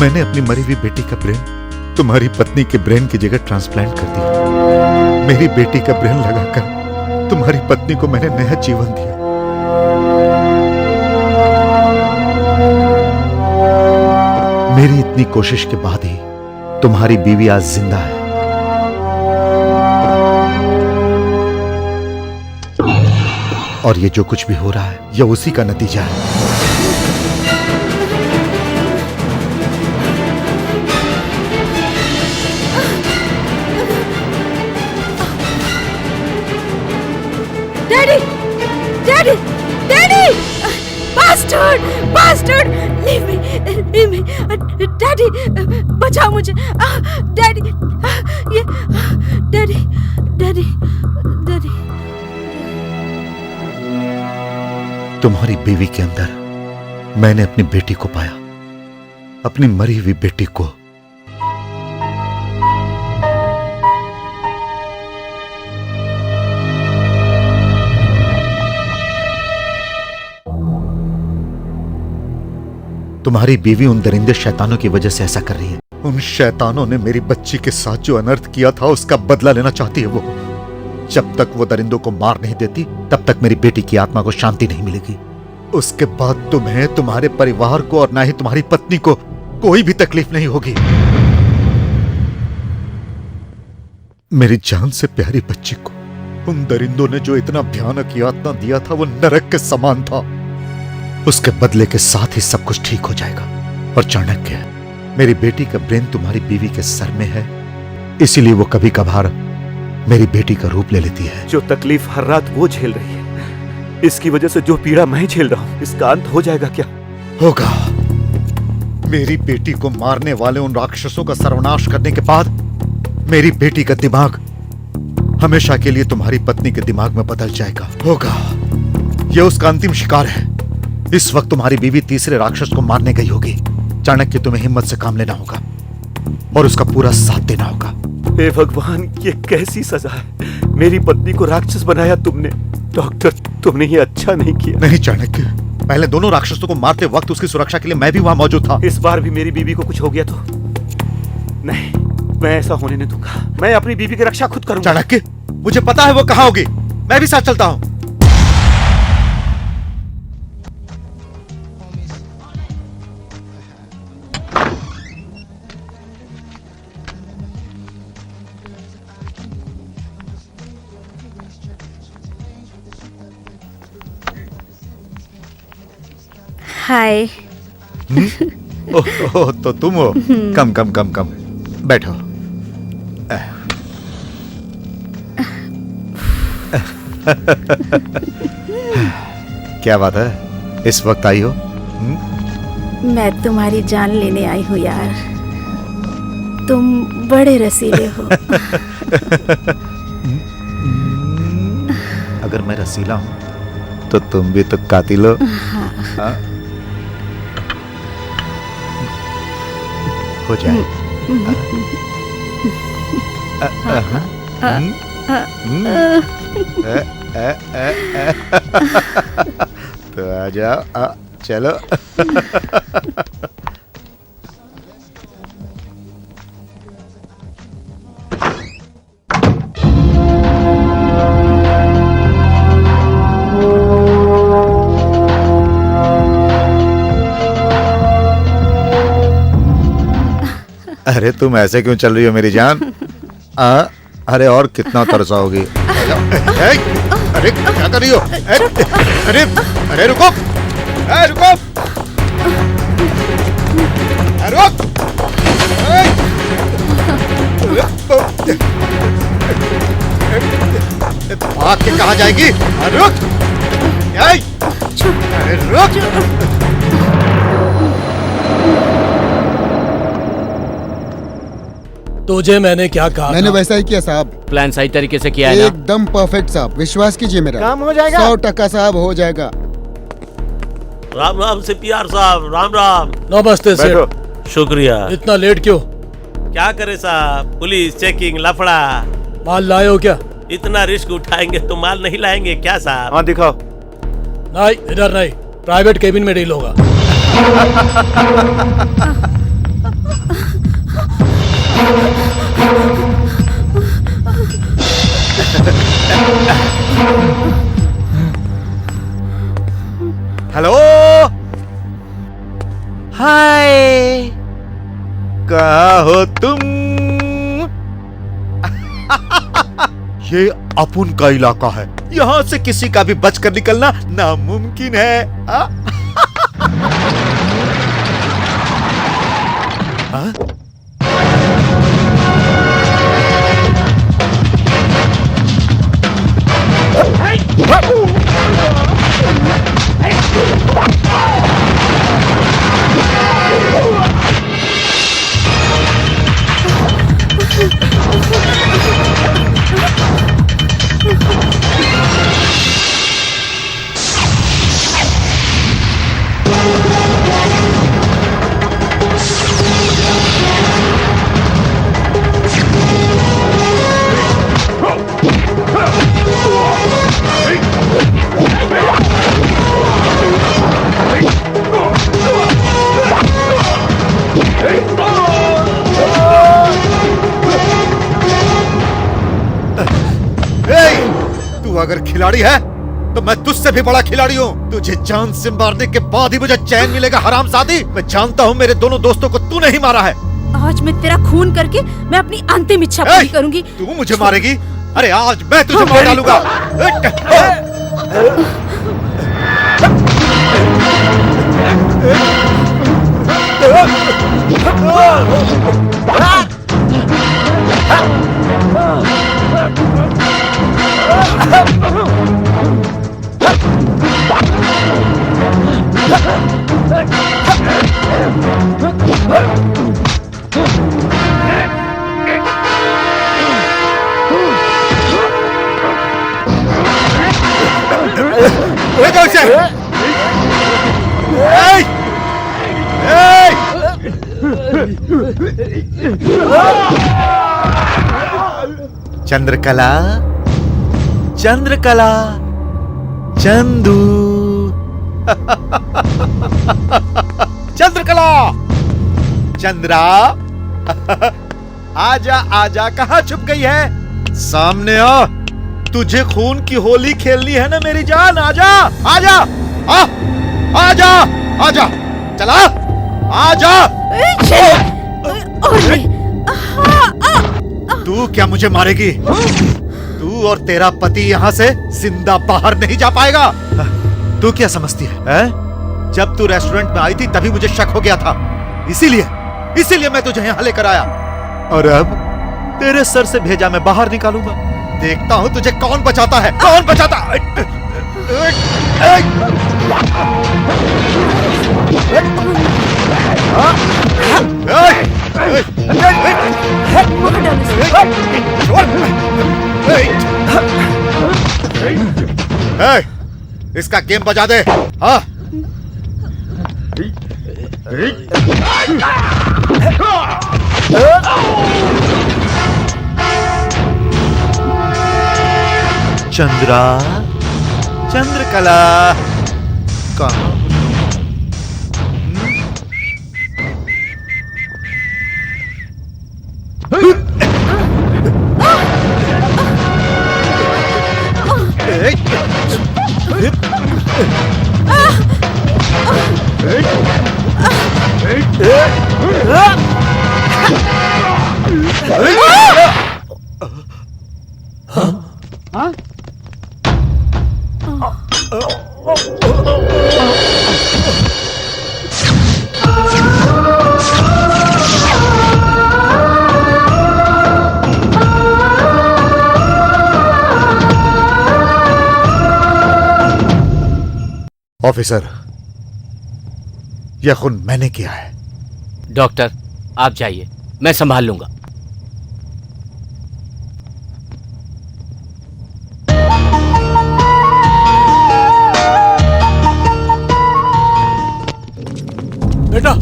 मैंने अपनी मरी हुई बेटी का ब्रेन तुम्हारी पत्नी के ब्रेन की जगह ट्रांसप्लांट कर दिया। मेरी बेटी का ब्रेन लगाकर तुम्हारी पत्नी को मैंने नया जीवन दिया। मेरी इतनी कोशिश के बाद ही तुम्हारी बीवी आज जिंदा है। और ये जो कुछ भी हो रहा है, ये उसी का नतीजा है। Daddy, daddy, daddy! Bastard! Bastard! Leave me! Daddy, बचाओ मुझे! डैडी, ये डैडी, डैडी, डैडी। तुम्हारी बीवी के अंदर मैंने अपनी बेटी को पाया, अपनी मरी हुई बेटी को। तुम्हारी बीवी उन दरिंदे शैतानों की वजह से ऐसा कर रही है। उन शैतानों ने मेरी बच्ची के साथ जो अनर्थ किया था, उसका बदला लेना चाहती है वो। जब तक वो दरिंदों को मार नहीं देती, तब तक मेरी बेटी की आत्मा को शांति नहीं मिलेगी। उसके बाद तुम्हें, तुम्हारे परिवार को और ना ही तुम्हारी पत्नी को कोई भी तकलीफ नहीं होगी। मेरी जान से प्यारी बच्ची को उन दरिंदों ने जो इतना भयानक यातना दिया था, वो नरक के समान था। उसके बदले के साथ ही सब कुछ ठीक हो जाएगा। और चाणक्य, मेरी बेटी का ब्रेन तुम्हारी बीवी के सर में है, इसीलिए वो कभी कभार मेरी बेटी का रूप ले लेती है। जो तकलीफ हर रात वो झेल रही है, इसकी वजह से जो पीड़ा मैं झेल रहा हूं, इसका अंत हो जाएगा क्या? होगा। मेरी बेटी को मारने वाले उन राक्षसों का सर्वनाश करने के बाद मेरी बेटी का दिमाग हमेशा के लिए तुम्हारी पत्नी के दिमाग में बदल जाएगा। होगा। यह उसका अंतिम शिकार है। इस वक्त तुम्हारी बीवी तीसरे राक्षस को मारने गई होगी। चाणक्य, तुम्हें हिम्मत से काम लेना होगा और उसका पूरा साथ देना होगा। हे भगवान, ये कैसी सजा है? मेरी पत्नी को राक्षस बनाया तुमने। डॉक्टर, तुमने ये अच्छा नहीं किया। नहीं चाणक्य, पहले दोनों राक्षसों को मारते वक्त उसकी सुरक्षा के लिए मैं भी वहां मौजूद था। इस बार भी मेरी बीवी को कुछ हो गया तो नहीं, मैं ऐसा होने नहीं दूंगा। मैं अपनी बीवी की रक्षा खुद करूंगा। चाणक्य, मुझे पता है वो कहां होगी, मैं भी साथ चलता हूं। हाय। ओह, तो तुम हो। कम कम कम कम, बैठो। क्या बात है, इस वक्त आई हो? मैं तुम्हारी जान लेने आई हूँ यार, तुम बड़े रसीले हो। अगर मैं रसीला हूँ तो तुम भी तो कातिल हो। हाँ? हो जाए। तो आ जाओ, चलो। अरे तुम ऐसे क्यों चल रही हो मेरी जान? अरे और कितना तरसाओगी? अरे क्या कर रही हो? अरे अरे रुको, रुको, रुक। भाग के कहाँ जाएगी? रुक, अरे रुक। तुझे मैंने क्या कहा? मैंने वैसा ही किया साहब। प्लान सही तरीके से किया है ना? एकदम परफेक्ट साहब, विश्वास कीजिए मेरा। काम हो जाएगा। 100% साहब, हो जाएगा। राम राम सीपीआर साहब, राम राम। नमस्ते सेठ। शुक्रिया। इतना लेट क्यों? क्या करे साहब, पुलिस चेकिंग लफड़ा। माल लाए हो क्या? इतना रिस्क उठाएंगे तो माल नहीं लाएंगे क्या साहब? हाँ दिखाओ। नहीं, इधर नहीं, प्राइवेट केबिन में डील होगा। हेलो, हाय, कहाँ हो तुम? ये अपुन का इलाका है, यहाँ से किसी का भी बचकर निकलना नामुमकिन है। अगर खिलाड़ी है तो मैं तुझसे भी बड़ा खिलाड़ी हूँ। तुझे जान से मारने के बाद ही मुझे चैन मिलेगा, हरामजादी। मैं जानता हूँ मेरे दोनों दोस्तों को तू नहीं मारा है। आज मैं तेरा खून करके मैं अपनी अंतिम इच्छा पूरी करूंगी। तू मुझे मारेगी? अरे आज मैं तुझे मार डालूंगा। चंद्रकला, चंद्रकला, चंदू। चंद्रकला, चंद्रा, आजा आजा, कहाँ छुप गई है? सामने आ, तुझे खून की होली खेलनी है ना मेरी जान। आजा आजा, आजा आजा, चला आजा। तू क्या मुझे मारेगी? तू और तेरा पति यहाँ से जिंदा बाहर नहीं जा पाएगा। तू क्या समझती है? जब तू रेस्टोरेंट में आई थी तभी मुझे शक हो गया था, इसीलिए मैं तुझे यहाँ लेकर आया। और अब तेरे सर से भेजा मैं बाहर निकालूंगा। देखता हूँ तुझे कौन बचाता है, कौन बचाता। इसका गेम बजा दे। हाँ चंद्रकला कहाँ? ऑफिसर, यह खून मैंने किया है। डॉक्टर आप जाइए, मैं संभाल लूंगा। बेटा,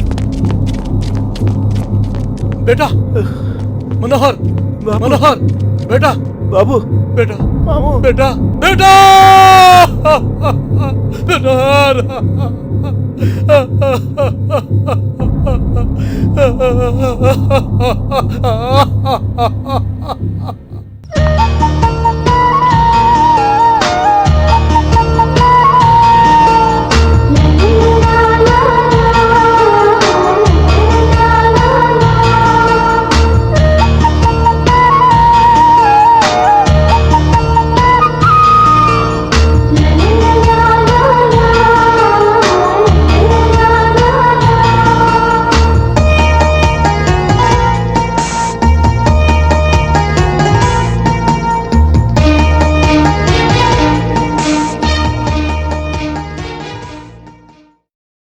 बेटा, मनोहर, मनोहर, बेटा, बाबू, बेटा, मामू, बेटा, बेटा, मनोहर।